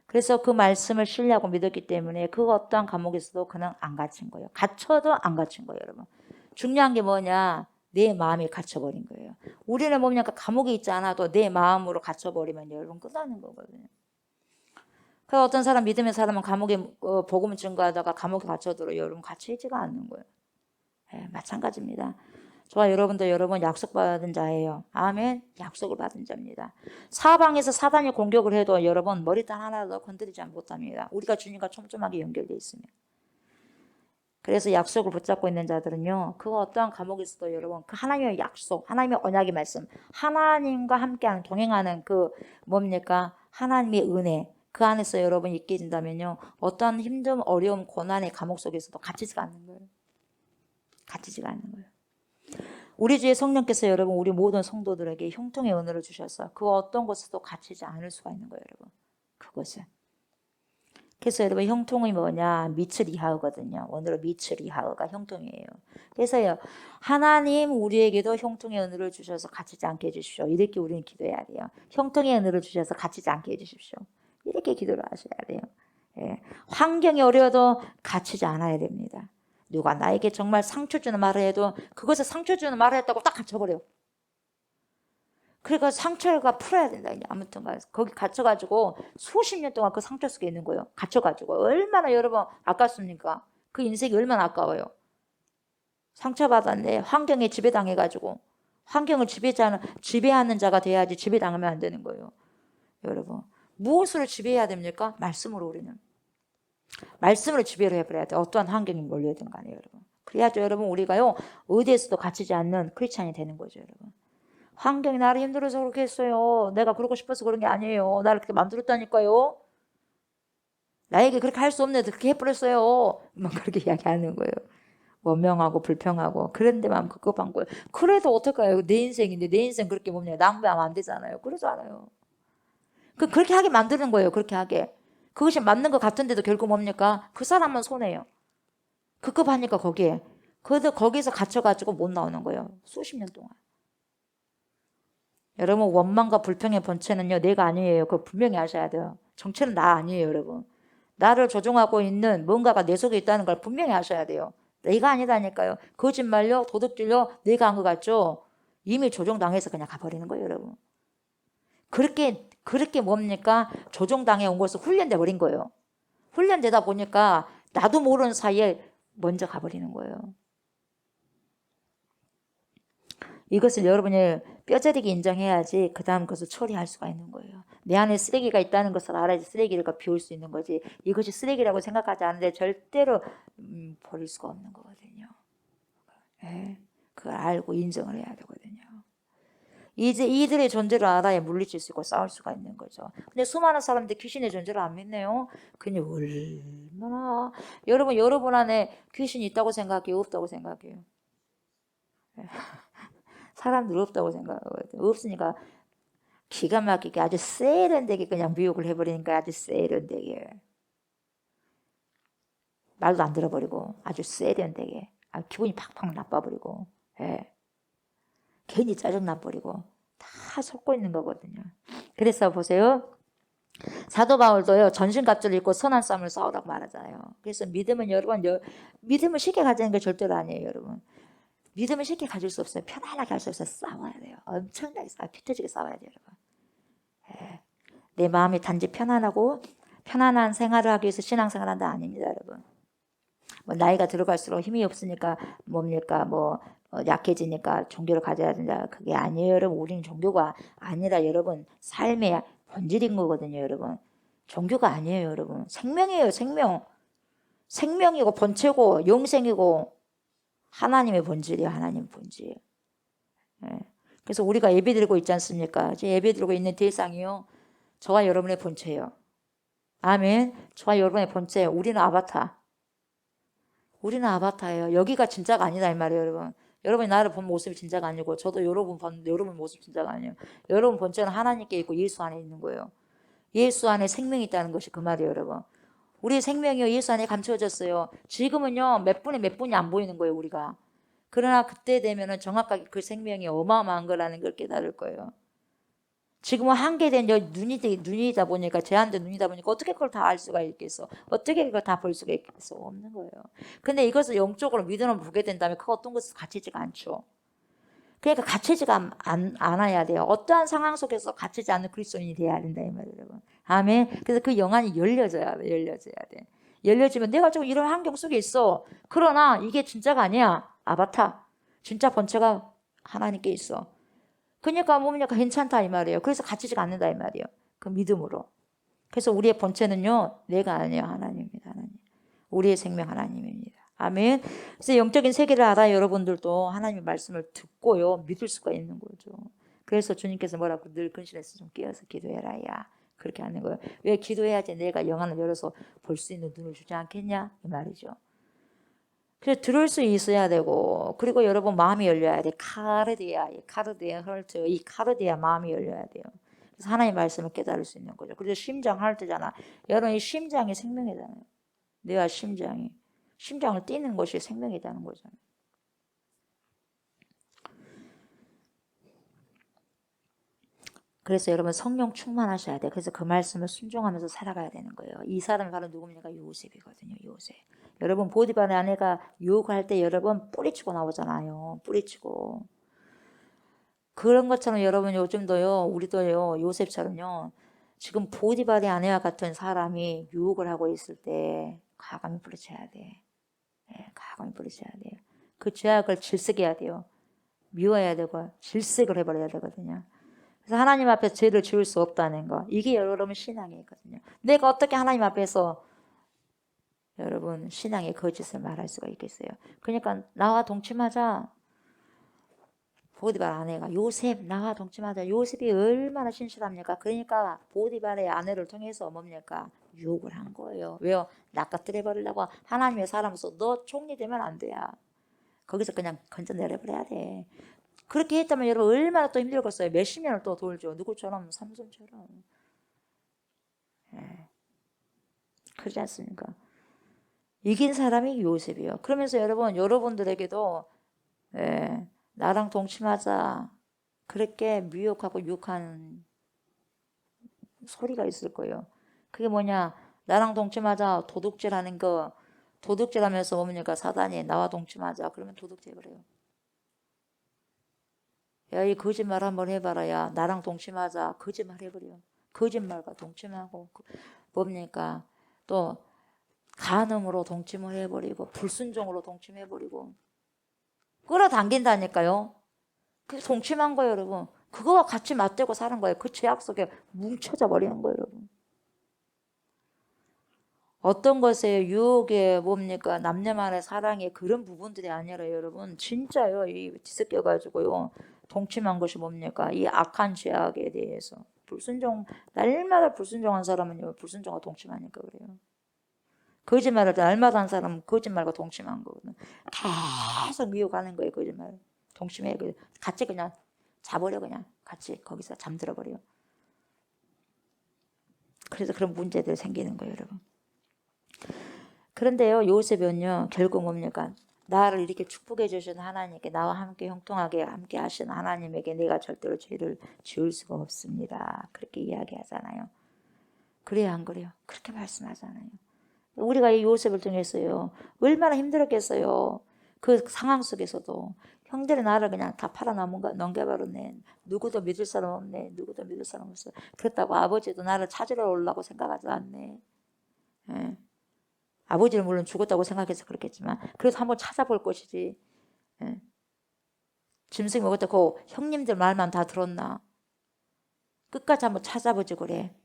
그래서 그 말씀을 신뢰하고 믿었기 때문에 그 어떠한 감옥에서도 그는 안 갇힌 거예요. 갇혀도 안 갇힌 거예요. 여러분. 중요한 게 뭐냐? 내 마음이 갇혀버린 거예요. 우리는 뭡니까? 감옥에 있지 않아도 내 마음으로 갇혀버리면 여러분 끝나는 거거든요. 그 어떤 사람 믿음의 사람은 감옥에 복음을 증거하다가 감옥에 갇혀들어요. 여러분 갇혀있지가 않는 거예요. 네, 마찬가지입니다. 저와 여러분도 여러분 약속받은 자예요. 아멘. 약속을 받은 자입니다. 사방에서 사단이 공격을 해도 여러분 머리단 하나도 건드리지 못합니다. 우리가 주님과 촘촘하게 연결되어 있으면. 그래서 약속을 붙잡고 있는 자들은요. 그 어떠한 감옥에서도 여러분 그 하나님의 약속, 하나님의 언약의 말씀, 하나님과 함께하는 동행하는 그 뭡니까? 하나님의 은혜 그 안에서 여러분 있게 된다면요. 어떠한 힘듦, 어려움, 고난의 감옥 속에서도 갇히지가 않는 거예요. 갇히지가 않는 거예요. 우리 주의 성령께서 여러분 우리 모든 성도들에게 형통의 은혜를 주셔서 그 어떤 곳에서도 갇히지 않을 수가 있는 거예요. 여러분. 그것은. 그래서 여러분 형통이 뭐냐? 미츠리하우거든요. 오늘은 미츠리하우가 형통이에요. 그래서요. 하나님 우리에게도 형통의 은혜를 주셔서 갇히지 않게 해주십시오. 이렇게 우리는 기도해야 돼요. 형통의 은혜를 주셔서 갇히지 않게 해주십시오. 이렇게 기도를 하셔야 돼요. 예. 환경이 어려워도 갇히지 않아야 됩니다. 누가 나에게 정말 상처 주는 말을 해도 그것을 상처 주는 말을 했다고 딱 갇혀버려. 그러니까 상처가 풀어야 된다. 아무튼 거기 갇혀가지고 수십 년 동안 그 상처 속에 있는 거예요. 갇혀가지고 얼마나 여러분 아깝습니까? 그 인생이 얼마나 아까워요. 상처받았네. 환경에 지배당해가지고 환경을 지배하는 자가 돼야지 지배당하면 안 되는 거예요. 여러분 무엇으로 지배해야 됩니까? 말씀으로 우리는. 말씀으로 지배를 해버려야 돼. 어떠한 환경이 몰려든 간에 여러분. 그래야죠 여러분 우리가요 어디에서도 갇히지 않는 크리스찬이 되는 거죠 여러분. 환경이 나를 힘들어서 그렇게 했어요. 내가 그러고 싶어서 그런 게 아니에요. 나를 그렇게 만들었다니까요. 나에게 그렇게 할 수 없는데 그렇게 해버렸어요. 막 그렇게 이야기하는 거예요. 원명하고 불평하고 그런 데만 급급한 거예요. 그래도 어떨까요? 내 인생인데 내 인생 그렇게 뭡니까? 낭비하면 안 되잖아요. 그러잖아요. 그렇게 하게 만드는 거예요. 그렇게 하게. 그것이 맞는 것 같은데도 결국 뭡니까? 그 사람만 손해요. 급급하니까 거기에. 그래도 거기서 갇혀가지고 못 나오는 거예요. 수십 년 동안. 여러분 원망과 불평의 본체는요. 내가 아니에요. 그거 분명히 아셔야 돼요. 정체는 나 아니에요. 여러분. 나를 조종하고 있는 뭔가가 내 속에 있다는 걸 분명히 아셔야 돼요. 내가 아니다니까요. 거짓말요, 도둑질요, 내가 한 것 같죠? 이미 조종당해서 그냥 가버리는 거예요, 여러분. 그렇게 뭡니까? 조종당해 온 것을 훈련돼 버린 거예요. 훈련되다 보니까 나도 모르는 사이에 먼저 가버리는 거예요. 이것을 여러분이 뼈저리게 인정해야지 그 다음 것을 처리할 수가 있는 거예요. 내 안에 쓰레기가 있다는 것을 알아야지 쓰레기를 비울 수 있는 거지. 이것이 쓰레기라고 생각하지 않는데 절대로 버릴 수가 없는 거거든요. 네, 그걸 알고 인정을 해야 되거든요. 이제 이들의 존재를 알아야 물리칠 수 있고 싸울 수가 있는 거죠. 근데 수많은 사람들이 귀신의 존재를 안 믿네요. 그냥 얼마나 여러분 안에 귀신이 있다고 생각해요? 없다고 생각해요? 사람들 없다고 생각하거든요. 없으니까 기가 막히게 아주 세련되게 그냥 미혹을 해버리니까 아주 세련되게 말도 안 들어버리고 아주 세련되게 기분이 팍팍 나빠버리고 괜히 짜증나버리고 다 속고 있는 거거든요. 그래서 보세요. 사도 바울도요. 전신갑주를 입고 선한 싸움을 싸우라고 말하잖아요. 그래서 믿음은 여러분 믿음을 쉽게 가지는 게 절대로 아니에요. 여러분. 믿음을 쉽게 가질 수 없어요. 편안하게 할 수 없어요. 싸워야 돼요. 엄청나게 피 터지게 싸워야 돼요. 여러분. 내 마음이 단지 편안한 생활을 하기 위해서 신앙생활 한다 아닙니다. 여러분. 뭐 나이가 들어갈수록 힘이 없으니까 뭡니까 약해지니까 종교를 가져야 된다. 그게 아니에요. 여러분. 우리는 종교가 아니라 여러분 삶의 본질인 거거든요. 여러분. 종교가 아니에요. 여러분. 생명이에요. 생명이고 본체고 영생이고 하나님의 본질이에요. 하나님 본질. 그래서 우리가 예배 드리고 있지 않습니까? 예배 드리고 있는 대상이요. 저와 여러분의 본체예요. 아멘. 저와 여러분의 본체. 우리는 아바타. 우리는 아바타예요. 여기가 진짜가 아니다 이 말이에요, 여러분. 여러분이 나를 본 모습이 진짜가 아니고 저도 여러분 모습 진짜가 아니에요. 여러분 본체는 하나님께 있고 예수 안에 있는 거예요. 예수 안에 생명이 있다는 것이 그 말이에요, 여러분. 우리의 생명이요 예수 안에 감춰졌어요. 지금은요 몇 분이 안 보이는 거예요, 우리가. 그러나 그때 되면은 정확하게 그 생명이 어마어마한 거라는 걸 깨달을 거예요. 지금은 한계된 눈이다 보니까 제한된 눈이다 보니까 어떻게 그걸 다 알 수가 있겠어? 어떻게 그걸 다 볼 수가 있겠어? 없는 거예요. 근데 이것을 영적으로 믿음을 보게 된다면 그 어떤 것을 갇히지가 않죠. 그러니까 갇히지가 않아야 돼요. 어떠한 상황 속에서 갇히지 않는 그리스도인이 돼야 된다 이 말이에요, 여러분. 아멘. 그래서 그 영안이 열려져야 돼. 열려지면 내가 지금 이런 환경 속에 있어. 그러나 이게 진짜가 아니야. 아바타. 진짜 본체가 하나님께 있어. 그러니까 뭡니까 괜찮다 이 말이에요. 그래서 갇히지가 않는다 이 말이에요. 그 믿음으로. 그래서 우리의 본체는요 내가 아니에요. 하나님입니다. 하나님. 우리의 생명 하나님입니다. 아멘. 그래서 영적인 세계를 알아 여러분들도 하나님의 말씀을 듣고요 믿을 수가 있는 거죠. 그래서 주님께서 뭐라고 늘 근실에서 좀 깨어서 기도해라 야. 그렇게 하는 거예요. 왜 기도해야지 내가 영안을 열어서 볼 수 있는 눈을 주지 않겠냐 이 말이죠. 그래서 들을 수 있어야 되고 그리고 여러분 마음이 열려야 돼. 카르디아 헐트 이 카르디아 마음이 열려야 돼요. 그래서 하나님의 말씀을 깨달을 수 있는 거죠. 그래서 심장 헐트잖아. 여러분 이 심장이 생명이잖아요. 내가 심장을 뛰는 것이 생명이라는 거잖아요. 그래서 여러분 성령 충만하셔야 돼요. 그래서 그 말씀을 순종하면서 살아가야 되는 거예요. 이 사람이 바로 누굽니까? 요셉이거든요. 요셉. 여러분 보디발의 아내가 유혹할 때 여러분 뿌리치고 나오잖아요. 뿌리치고. 그런 것처럼 여러분 요즘도요. 우리도요. 요셉처럼요. 지금 보디발의 아내와 같은 사람이 유혹을 하고 있을 때 과감히 뿌리쳐야 돼. 네, 과감히 뿌리쳐야 돼요. 그 죄악을 질색해야 돼요. 미워해야 되고 질색을 해버려야 되거든요. 그래서 하나님 앞에서 죄를 지을 수 없다는 거. 이게 여러분 신앙이거든요. 내가 어떻게 하나님 앞에서 여러분 신앙의 거짓을 말할 수가 있겠어요. 그러니까 나와 동침하자. 보디발 아내가 요셉 나와 동침하자. 요셉이 얼마나 신실합니까? 그러니까 보디발의 아내를 통해서 뭡니까? 유혹을 한 거예요. 왜요? 낚아뜨려 버리려고 하나님의 사람으로서 너 총리 되면 안 돼야. 거기서 그냥 건져내려버려야 돼. 그렇게 했다면 여러분 얼마나 또 힘들겠어요. 몇십 년을 또 돌죠. 누구처럼? 삼손처럼. 예. 그러지 않습니까? 이긴 사람이 요셉이에요. 그러면서 여러분, 여러분들에게도 예, 나랑 동침하자 그렇게 미혹하고 유혹하는 소리가 있을 거예요. 그게 뭐냐? 나랑 동침하자 도둑질하는 거. 도둑질하면서 뭡니까? 사단이 나와 동침하자 그러면 도둑질해버려요. 야, 이 거짓말 한번 해봐라. 야, 나랑 동침하자. 거짓말 해버려. 거짓말과 동침하고 뭡니까? 또 간음으로 동침을 해버리고 불순종으로 동침해버리고 끌어당긴다니까요. 그게 동침한 거예요, 여러분. 그거와 같이 맞대고 사는 거예요. 그 죄악 속에 뭉쳐져 버리는 거예요, 여러분. 어떤 것에 유혹에 뭡니까? 남녀만의 사랑에 그런 부분들이 아니라 여러분 진짜요. 이 뒤섞여가지고요. 동침한 것이 뭡니까? 이 악한 죄악에 대해서 불순종 날마다 불순종한 사람은요. 불순종과 동침하니까 그래요. 거짓말을 날마다 한 사람은 거짓말과 동침한 거거든. 계속 미혹하는 거예요. 거짓말. 동침해. 같이 그냥 자버려 그냥. 같이 거기서 잠들어 버려. 그래서 그런 문제들이 생기는 거예요, 여러분. 그런데요, 요셉은요, 결국 뭡니까? 나를 이렇게 축복해 주신 하나님께 나와 함께 형통하게 함께 하신 하나님에게 내가 절대로 죄를 지을 수가 없습니다. 그렇게 이야기하잖아요. 그래요, 안 그래요? 그렇게 말씀하잖아요. 우리가 이 요셉을 통해서요, 얼마나 힘들었겠어요. 그 상황 속에서도 형들이 나를 그냥 다 팔아 넘겨버렸네. 누구도 믿을 사람 없네. 누구도 믿을 사람 없어. 그렇다고 아버지도 나를 찾으러 오려고 생각하지 않네. 예. 아버지는 물론 죽었다고 생각해서 그렇겠지만 그래도 한번 찾아볼 것이지. 예. 짐승이 먹었다 그 형님들 말만 다 들었나. 끝까지 한번 찾아보지 그래.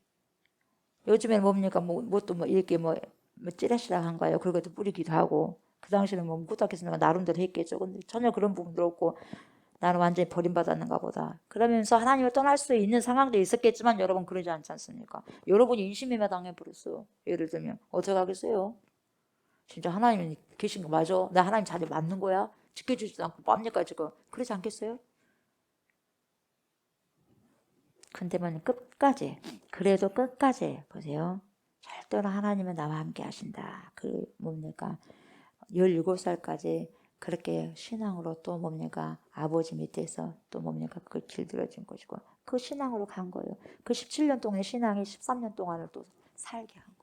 요즘에는 뭡니까 뭣도 이렇게 찌라시락 한 거예요. 그리고 뿌리기도 하고 그 당시에는 무닥했으니까 나름대로 했겠죠. 근데 전혀 그런 부분도 없고 나는 완전히 버림받았는가 보다. 그러면서 하나님을 떠날 수 있는 상황도 있었겠지만 여러분 그러지 않지 않습니까? 여러분이 인신매매 당해버렸어요. 예를 들면 어떻게 하겠어요? 진짜 하나님이 계신 거 맞아? 나 하나님 자리 맞는 거야? 지켜주지도 않고 뭡니까 지금? 그러지 않겠어요? 근데만 끝까지 그래도 끝까지 보세요. 절대로 하나님은 나와 함께 하신다. 그 뭡니까? 17살까지 그렇게 신앙으로 또 뭡니까? 아버지 밑에서 또 뭡니까? 그걸 길들여진 것이고 그 신앙으로 간 거예요. 그 17년 동안의 신앙이 13년 동안을 또 살게 한 거예요.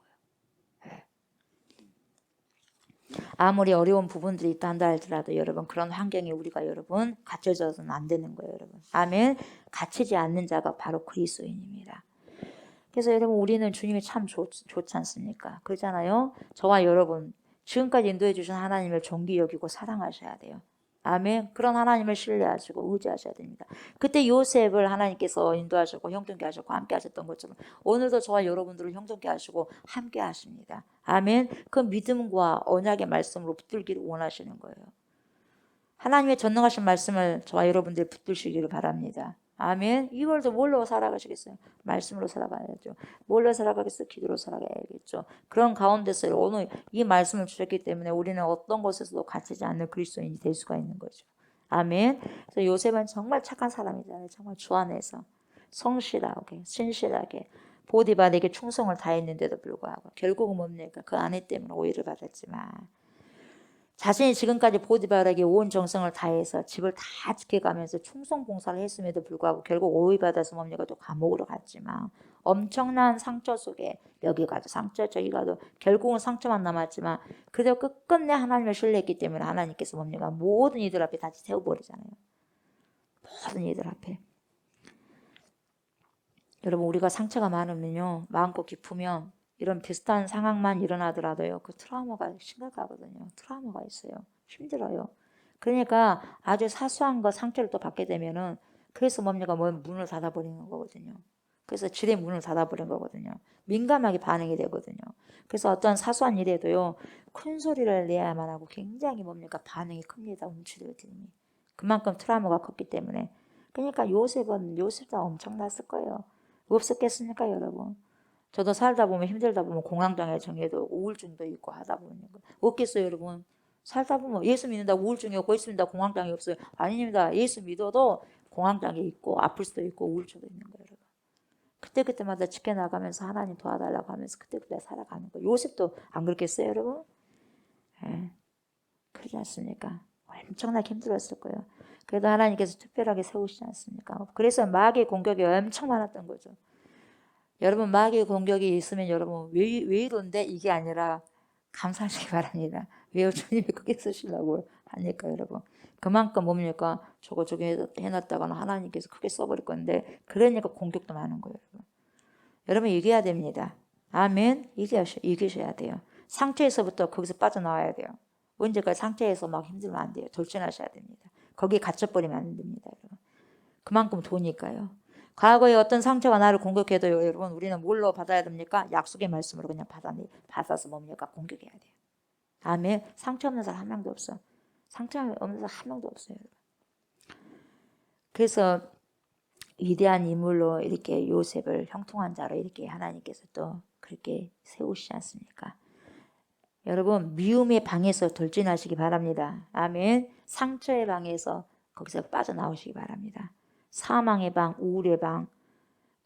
아무리 어려운 부분들이 있다 한다 할지라도 여러분 그런 환경에 우리가 여러분 갇혀져서는 안 되는 거예요. 여러분. 아멘. 갇히지 않는 자가 바로 그리스도인입니다. 그래서 여러분 우리는 주님이 참 좋지 않습니까? 그러잖아요. 저와 여러분 지금까지 인도해 주신 하나님을 존귀 여기고 사랑하셔야 돼요. 아멘. 그런 하나님을 신뢰하시고 의지하셔야 됩니다. 그때 요셉을 하나님께서 인도하셨고 형통케 하셨고 함께 하셨던 것처럼 오늘도 저와 여러분들을 형통케 하시고 함께 하십니다. 아멘. 그 믿음과 언약의 말씀으로 붙들기를 원하시는 거예요. 하나님의 전능하신 말씀을 저와 여러분들이 붙드시기를 바랍니다. 아멘. 2월도 뭘로 살아가시겠어요? 말씀으로 살아가야죠. 뭘로 살아가겠어요? 기도로 살아가야겠죠. 그런 가운데서 오늘 이 말씀을 주셨기 때문에 우리는 어떤 곳에서도 갇히지 않는 그리스도인이 될 수가 있는 거죠. 아멘. 그래서 요셉은 정말 착한 사람이잖아요. 정말 주 안에서 성실하게 신실하게 보디발에게 충성을 다했는데도 불구하고 결국은 뭡니까? 그 아내 때문에 오해를 받았지만 자신이 지금까지 보디발에게 온 정성을 다해서 집을 다 지켜가면서 충성 봉사를 했음에도 불구하고 결국 오해받아서 뭡니까? 또 감옥으로 갔지만 엄청난 상처 속에 여기 가도 상처 저기 가도 결국은 상처만 남았지만 그래도 끝끝내 하나님을 신뢰했기 때문에 하나님께서 뭡니까? 모든 이들 앞에 다시 세워버리잖아요. 모든 이들 앞에. 여러분 우리가 상처가 많으면요. 많고 깊으면 이런 비슷한 상황만 일어나더라도요. 그 트라우마가 심각하거든요. 트라우마가 있어요. 힘들어요. 그러니까 아주 사소한 거 상처를 또 받게 되면은 그래서 뭡니까? 문을 닫아버리는 거거든요. 그래서 질의 문을 닫아버린 거거든요. 민감하게 반응이 되거든요. 그래서 어떤 사소한 일에도요. 큰 소리를 내야만 하고 굉장히 뭡니까? 반응이 큽니다. 움츠러들니. 그만큼 트라우마가 컸기 때문에. 그러니까 요셉도 엄청났을 거예요. 없었겠습니까 여러분? 저도 살다 보면 힘들다 보면 공황장애 정해도 우울증도 있고 하다 보니까 없겠어요 여러분? 살다 보면 예수 믿는다고 우울증이 없고 예수 믿는다고 공황장애 없어요. 아닙니다. 예수 믿어도 공황장애 있고 아플 수도 있고 우울증도 있는 거예요. 여러분. 그때그때마다 지켜나가면서 하나님 도와달라고 하면서 그때그때 살아가는 거예요. 요셉도 안 그렇겠어요 여러분? 예. 그러지 않습니까? 엄청나게 힘들었을 거예요. 그래도 하나님께서 특별하게 세우시지 않습니까? 그래서 마귀의 공격이 엄청 많았던 거죠. 여러분 마귀의 공격이 있으면 여러분 왜 이런데 이게 아니라 감사하시기 바랍니다. 왜요? 주님이 크게 쓰시려고 하니까 여러분. 그만큼 뭡니까? 저거 해놨다가는 하나님께서 크게 써버릴 건데 그러니까 공격도 많은 거예요. 여러분 이겨야 됩니다. 아멘. 이기셔야 돼요. 상처에서부터 거기서 빠져나와야 돼요. 언제까지 상처에서 막 힘들면 안 돼요. 돌진하셔야 됩니다. 거기에 갇혀버리면 안 됩니다. 여러분. 그만큼 도니까요. 과거에 어떤 상처가 나를 공격해도 여러분 우리는 뭘로 받아야 됩니까? 약속의 말씀으로 그냥 받아서 뭡니까? 공격해야 돼요. 아멘. 상처 없는 사람 한 명도 없어. 상처 없는 사람 한 명도 없어요. 그래서 위대한 인물로 이렇게 요셉을 형통한 자로 이렇게 하나님께서 또 그렇게 세우시지 않습니까? 여러분 미움의 방에서 돌진하시기 바랍니다. 아멘. 상처의 방에서 거기서 빠져나오시기 바랍니다. 사망의 방, 우울의 방,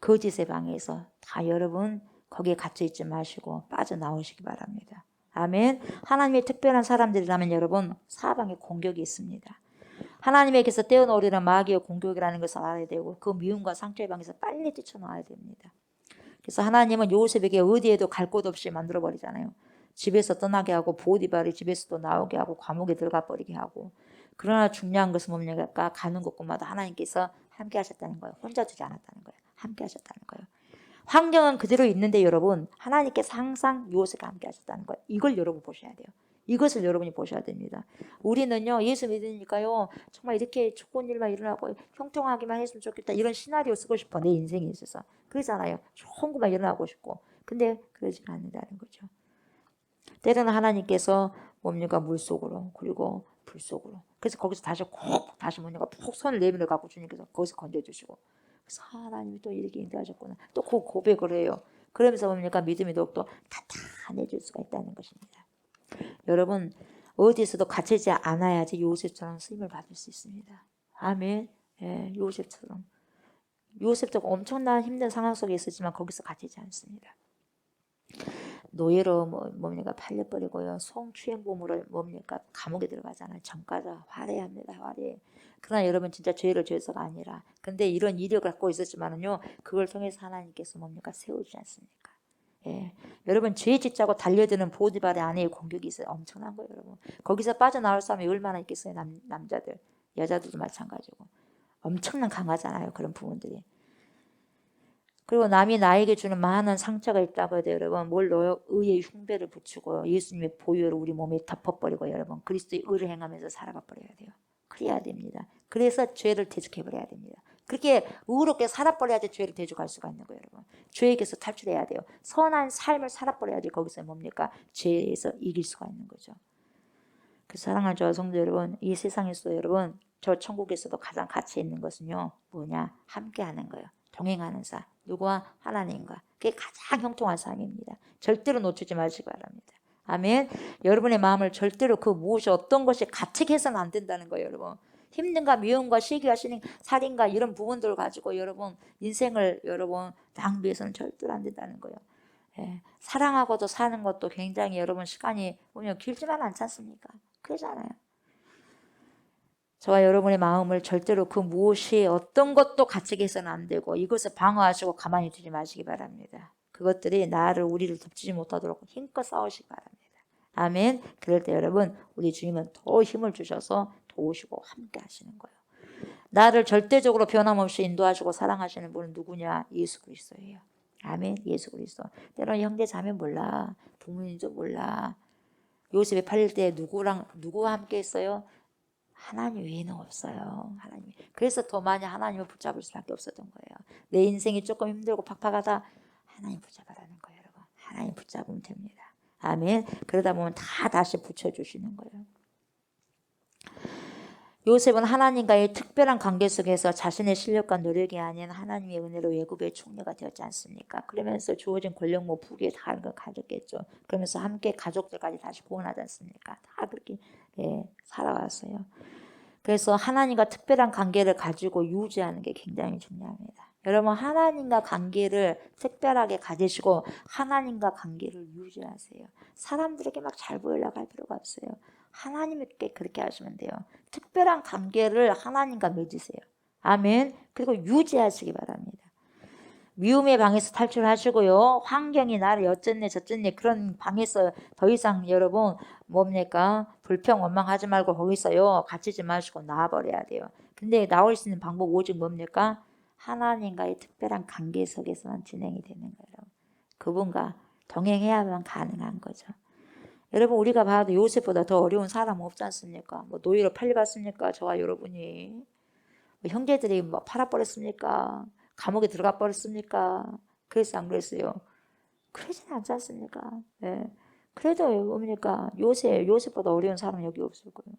거짓의 방에서 다 여러분 거기에 갇혀있지 마시고 빠져나오시기 바랍니다. 아멘. 하나님의 특별한 사람들이라면 여러분 사방에 공격이 있습니다. 하나님에게서 떼어놓으려는 마귀의 공격이라는 것을 알아야 되고 그 미움과 상처의 방에서 빨리 뛰쳐나와야 됩니다. 그래서 하나님은 요셉에게 어디에도 갈 곳 없이 만들어버리잖아요. 집에서 떠나게 하고 보디발이 집에서도 나오게 하고 감옥에 들어가 버리게 하고 그러나 중요한 것은 뭡니까? 가는 곳마다 하나님께서 함께 하셨다는 거예요. 혼자 두지 않았다는 거예요. 함께 하셨다는 거예요. 환경은 그대로 있는데 여러분 하나님께서 항상 요셉과 함께 하셨다는 거예요. 이걸 여러분 보셔야 돼요. 이것을 여러분이 보셔야 됩니다. 우리는요 예수 믿으니까요 정말 이렇게 좋은 일만 일어나고 형통하기만 했으면 좋겠다 이런 시나리오 쓰고 싶어 내 인생에 있어서 그러잖아요. 좋은 것만 일어나고 싶고 근데 그러지 않는다는 거죠. 때로는 하나님께서 뭡니까 물속으로 그리고 불 속으로 그래서 거기서 다시 뭡니까 푹 손을 내밀어 갖고 주님께서 거기서 건져주시고 그래서 하나님이 또 이렇게 인도하셨구나 또 그 고백을 해요. 그러면서 뭡니까 믿음이 더욱더 탄탄해질 수가 있다는 것입니다. 여러분 어디에서도 갇히지 않아야지 요셉처럼 쓰임을 받을 수 있습니다. 아멘. 예, 요셉도 엄청난 힘든 상황 속에 있었지만 거기서 갇히지 않습니다. 노예로 뭡니까 팔려버리고요. 성추행범으로 뭡니까 감옥에 들어가잖아요. 전과자 화려합니다. 화려해. 그러나 여러분 진짜 죄를 지어서가 아니라 근데 이런 이력을 갖고 있었지만은요 그걸 통해서 하나님께서 뭡니까 세우지 않습니까? 예, 여러분 죄 짓자고 달려드는 보디발의 아내의 공격이 있어요. 엄청난 거예요, 여러분. 거기서 빠져나올 사람이 얼마나 있겠어요, 남자들, 여자들도 마찬가지고 엄청난 강하잖아요, 그런 부분들이. 그리고 남이 나에게 주는 많은 상처가 있다고 해도 여러분 뭘 넣어요? 의의 흉배를 붙이고 예수님의 보혈을 우리 몸에 덮어버리고 여러분 그리스도의 의를 행하면서 살아가 버려야 돼요. 그래야 됩니다. 그래서 죄를 대적해버려야 됩니다. 그렇게 의롭게 살아버려야지 죄를 대적할 수가 있는 거예요, 여러분. 죄에게서 탈출해야 돼요. 선한 삶을 살아버려야지 거기서 뭡니까? 죄에서 이길 수가 있는 거죠. 그 사랑하는 저 성도 여러분, 이 세상에서 여러분, 저 천국에서도 가장 가치 있는 것은요, 뭐냐? 함께하는 거예요. 동행하는 삶. 누구와? 하나님과. 그게 가장 형통한 삶입니다. 절대로 놓치지 마시기 바랍니다. 아멘. 여러분의 마음을 절대로 그 무엇이 어떤 것이 가책해서는 안 된다는 거예요, 여러분. 힘든가 미움과 시기와 살인과 이런 부분들을 가지고 여러분 인생을 여러분 낭비해서는 절대로 안 된다는 거예요. 예, 사랑하고도 사는 것도 굉장히 여러분 시간이 보면 길지만 않지 않습니까? 그러잖아요. 저와 여러분의 마음을 절대로 그 무엇이 어떤 것도 가책해서는 안 되고 이것을 방어하시고 가만히 두지 마시기 바랍니다. 그것들이 우리를 덮치지 못하도록 힘껏 싸우시기 바랍니다. 아멘. 그럴 때 여러분 우리 주님은 더 힘을 주셔서 도우시고 함께 하시는 거예요. 나를 절대적으로 변함없이 인도하시고 사랑하시는 분은 누구냐? 예수 그리스도예요. 아멘. 예수 그리스도. 때로는 형제 자매 몰라. 부모님도 몰라. 요셉이 팔릴 때 누구와 함께 했어요? 하나님 외에는 없어요. 하나님. 그래서 더 많이 하나님을 붙잡을 수밖에 없었던 거예요. 내 인생이 조금 힘들고 팍팍하다. 하나님 붙잡으라는 거예요, 여러분. 하나님 붙잡으면 됩니다. 아멘. 그러다 보면 다 다시 붙여주시는 거예요. 요셉은 하나님과의 특별한 관계 속에서 자신의 실력과 노력이 아닌 하나님의 은혜로 애굽의 총리가 되었지 않습니까? 그러면서 주어진 권력 뭐 부귀 다른 걸 가졌겠죠. 그러면서 함께 가족들까지 다시 구원하지 않습니까? 다 그렇게 살아왔어요. 그래서 하나님과 특별한 관계를 가지고 유지하는 게 굉장히 중요합니다. 여러분 하나님과 관계를 특별하게 가지시고 하나님과 관계를 유지하세요. 사람들에게 막 잘 보이려고 할 필요가 없어요. 하나님께 그렇게 하시면 돼요. 특별한 관계를 하나님과 맺으세요. 아멘. 그리고 유지하시기 바랍니다. 미움의 방에서 탈출하시고요. 환경이 나를 어쨌네 저쨌네 그런 방에서 더 이상 여러분 뭡니까? 불평 원망하지 말고 거기서요. 갇히지 마시고 나와버려야 돼요. 근데 나올 수 있는 방법 오직 뭡니까? 하나님과의 특별한 관계 속에서만 진행이 되는 거예요. 그분과 동행해야만 가능한 거죠. 여러분 우리가 봐도 요셉보다 더 어려운 사람 없지 않습니까? 뭐 노예로 팔려갔습니까? 저와 여러분이 뭐 형제들이 뭐 팔아버렸습니까? 감옥에 들어가 버렸습니까? 그래서 안 그랬어요? 그러진 않지 않습니까? 예. 그래도 뭡니까? 요셉보다 어려운 사람 여기 없을 거예요.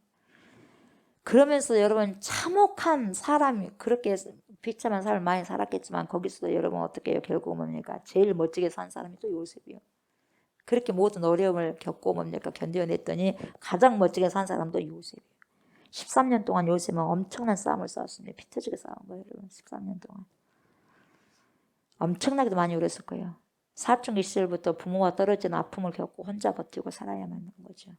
그러면서 여러분 참혹한 사람이 그렇게 비참한 삶을 많이 살았겠지만 거기서도 여러분 어떻게 해요? 결국 뭡니까? 제일 멋지게 산 사람이 또 요셉이요. 그렇게 모든 어려움을 겪고 뭡니까? 견뎌냈더니 가장 멋지게 산 사람도 요셉이에요. 13년 동안 요셉은 엄청난 싸움을 싸웠습니다. 피 터지게 싸운 거예요. 여러분 13년 동안. 엄청나게도 많이 어렸을 거예요. 사춘기 시절부터 부모와 떨어진 아픔을 겪고 혼자 버티고 살아야만 하는 거죠.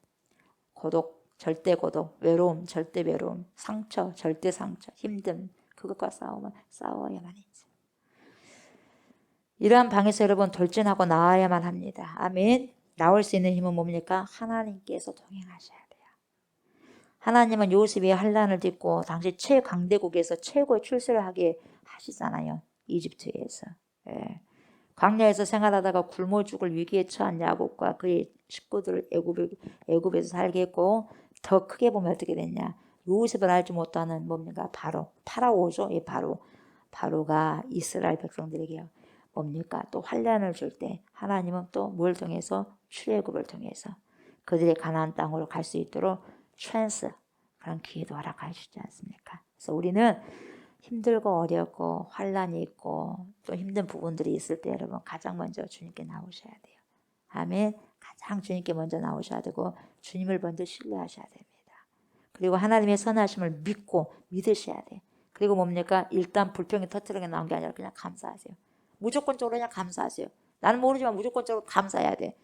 고독, 절대 고독, 외로움, 절대 외로움, 상처, 절대 상처, 힘듦 그것과 싸워야만 했죠. 이러한 방에서 여러분 돌진하고 나와야만 합니다. 아멘. 나올 수 있는 힘은 뭡니까? 하나님께서 동행하셔야 돼요. 하나님은 요셉이 환난을 딛고 당시 최강대국에서 최고의 출세를 하게 하시잖아요. 이집트에서. 예. 광야에서 생활하다가 굶어 죽을 위기에 처한 야곱과 그의 식구들을 애굽에서 살게 했고 더 크게 보면 어떻게 됐냐? 요셉을 알지 못하는 뭡니까? 파라오죠. 이 바로가 이스라엘 백성들에게요. 뭡니까? 또 환난을 줄 때 하나님은 또 뭘 통해서 출애굽을 통해서 그들의 가나안 땅으로 갈 수 있도록 그런 기회도 허락해 주지 않습니까? 그래서 우리는 힘들고 어렵고 환난이 있고 또 힘든 부분들이 있을 때 여러분 가장 먼저 주님께 나오셔야 돼요. 아멘. 가장 주님께 먼저 나오셔야 되고 주님을 먼저 신뢰하셔야 됩니다. 그리고 하나님의 선하심을 믿고 믿으셔야 돼. 그리고 뭡니까? 일단 불평이 터트리게 나온 게 아니라 그냥 감사하세요. 무조건적으로 그냥 감사하세요. 나는 모르지만 무조건적으로 감사해야 돼.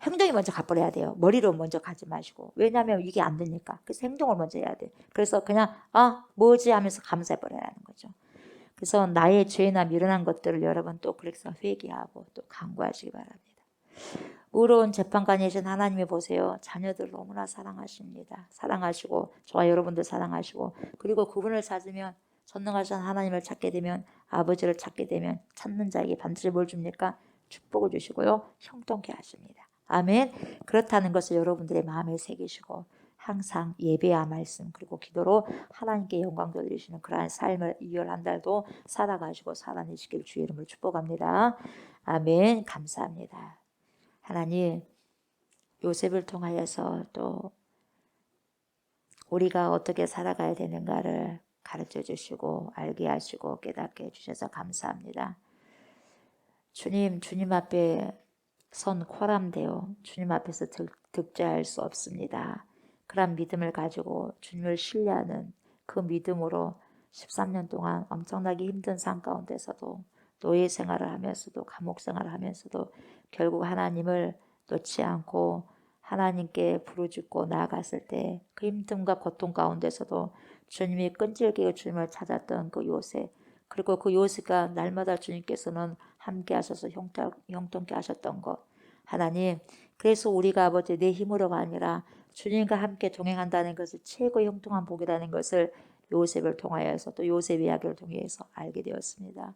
행동이 먼저 가버려야 돼요. 머리로 먼저 가지 마시고. 왜냐하면 이게 안 되니까. 그래서 행동을 먼저 해야 돼. 그래서 그냥 뭐지 하면서 감사해버려야 하는 거죠. 그래서 나의 죄나 미련한 것들을 여러분 또 그래서 회개하고 또 간구하시기 바랍니다. 의로운 재판관이신 하나님이 보세요. 자녀들 너무나 사랑하십니다. 사랑하시고 저와 여러분들 사랑하시고 그리고 그분을 찾으면 전능하신 하나님을 찾게 되면 아버지를 찾게 되면 찾는 자에게 반드시 뭘 줍니까? 축복을 주시고요. 형통케 하십니다. 아멘. 그렇다는 것을 여러분들의 마음에 새기시고 항상 예배와 말씀 그리고 기도로 하나님께 영광 돌리시는 그러한 삶을 2월 한 달도 살아가시고 살아내시길 주의 이름으로 축복합니다. 아멘. 감사합니다. 하나님 요셉을 통하여서 또 우리가 어떻게 살아가야 되는가를 가르쳐 주시고 알게 하시고 깨닫게 해주셔서 감사합니다. 주님 앞에 선 코람되어 주님 앞에서 득죄할 수 없습니다. 그런 믿음을 가지고 주님을 신뢰하는 그 믿음으로 13년 동안 엄청나게 힘든 삶 가운데서도 노예 생활을 하면서도 감옥 생활을 하면서도 결국 하나님을 놓지 않고 하나님께 부르짖고 나아갔을 때 그 힘듦과 고통 가운데서도 주님이 끈질기게 주님을 찾았던 그 요셉 그리고 그 요셉과 날마다 주님께서는 함께 하셔서 형통케 하셨던 것 하나님 그래서 우리가 아버지 내 힘으로가 아니라 주님과 함께 동행한다는 것을 최고의 형통한 복이라는 것을 요셉을 통하여서 또 요셉 이야기를 통해서 알게 되었습니다.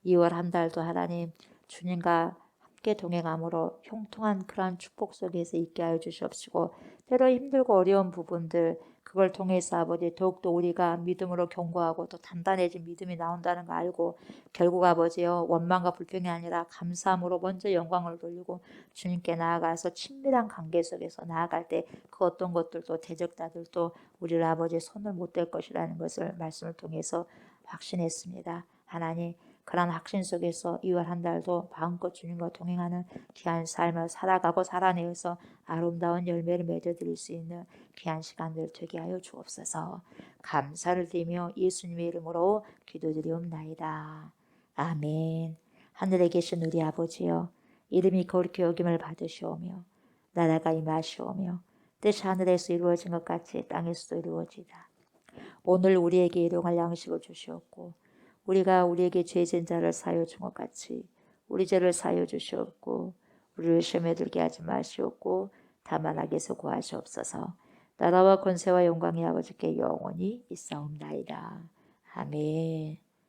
2월 한 달도 하나님 주님과 함께 동행함으로 형통한 그러한 축복 속에서 있게 하여 주시옵시고 때로 힘들고 어려운 부분들 그걸 통해서 아버지 더욱더 우리가 믿음으로 견고하고 또 단단해진 믿음이 나온다는 거 알고 결국 아버지요 원망과 불평이 아니라 감사함으로 먼저 영광을 돌리고 주님께 나아가서 친밀한 관계 속에서 나아갈 때 그 어떤 것들도 대적자들도 우리를 아버지의 손을 못 댈 것이라는 것을 말씀을 통해서 확신했습니다. 하나님 그런 확신 속에서 2월 한 달도 마음껏 주님과 동행하는 귀한 삶을 살아가고 살아내어서 아름다운 열매를 맺어드릴 수 있는 귀한 시간들 되게 하여 주옵소서. 감사를 드리며 예수님의 이름으로 기도드리옵나이다. 아멘. 하늘에 계신 우리 아버지여 이름이 거룩히 여김을 받으시오며 나라가 임하시오며 뜻이 하늘에서 이루어진 것 같이 땅에서도 이루어지다. 오늘 우리에게 일용할 양식을 주시옵고 우리가 우리에게 죄진 자를 사하여 준 것 같이 우리 죄를 사하여 주시옵고 우리를 시험에 들게 하지 마시옵고 다만 악에서 구하시옵소서. 나라와 권세와 영광이 아버지께 영원히 있사옵나이다. 아멘.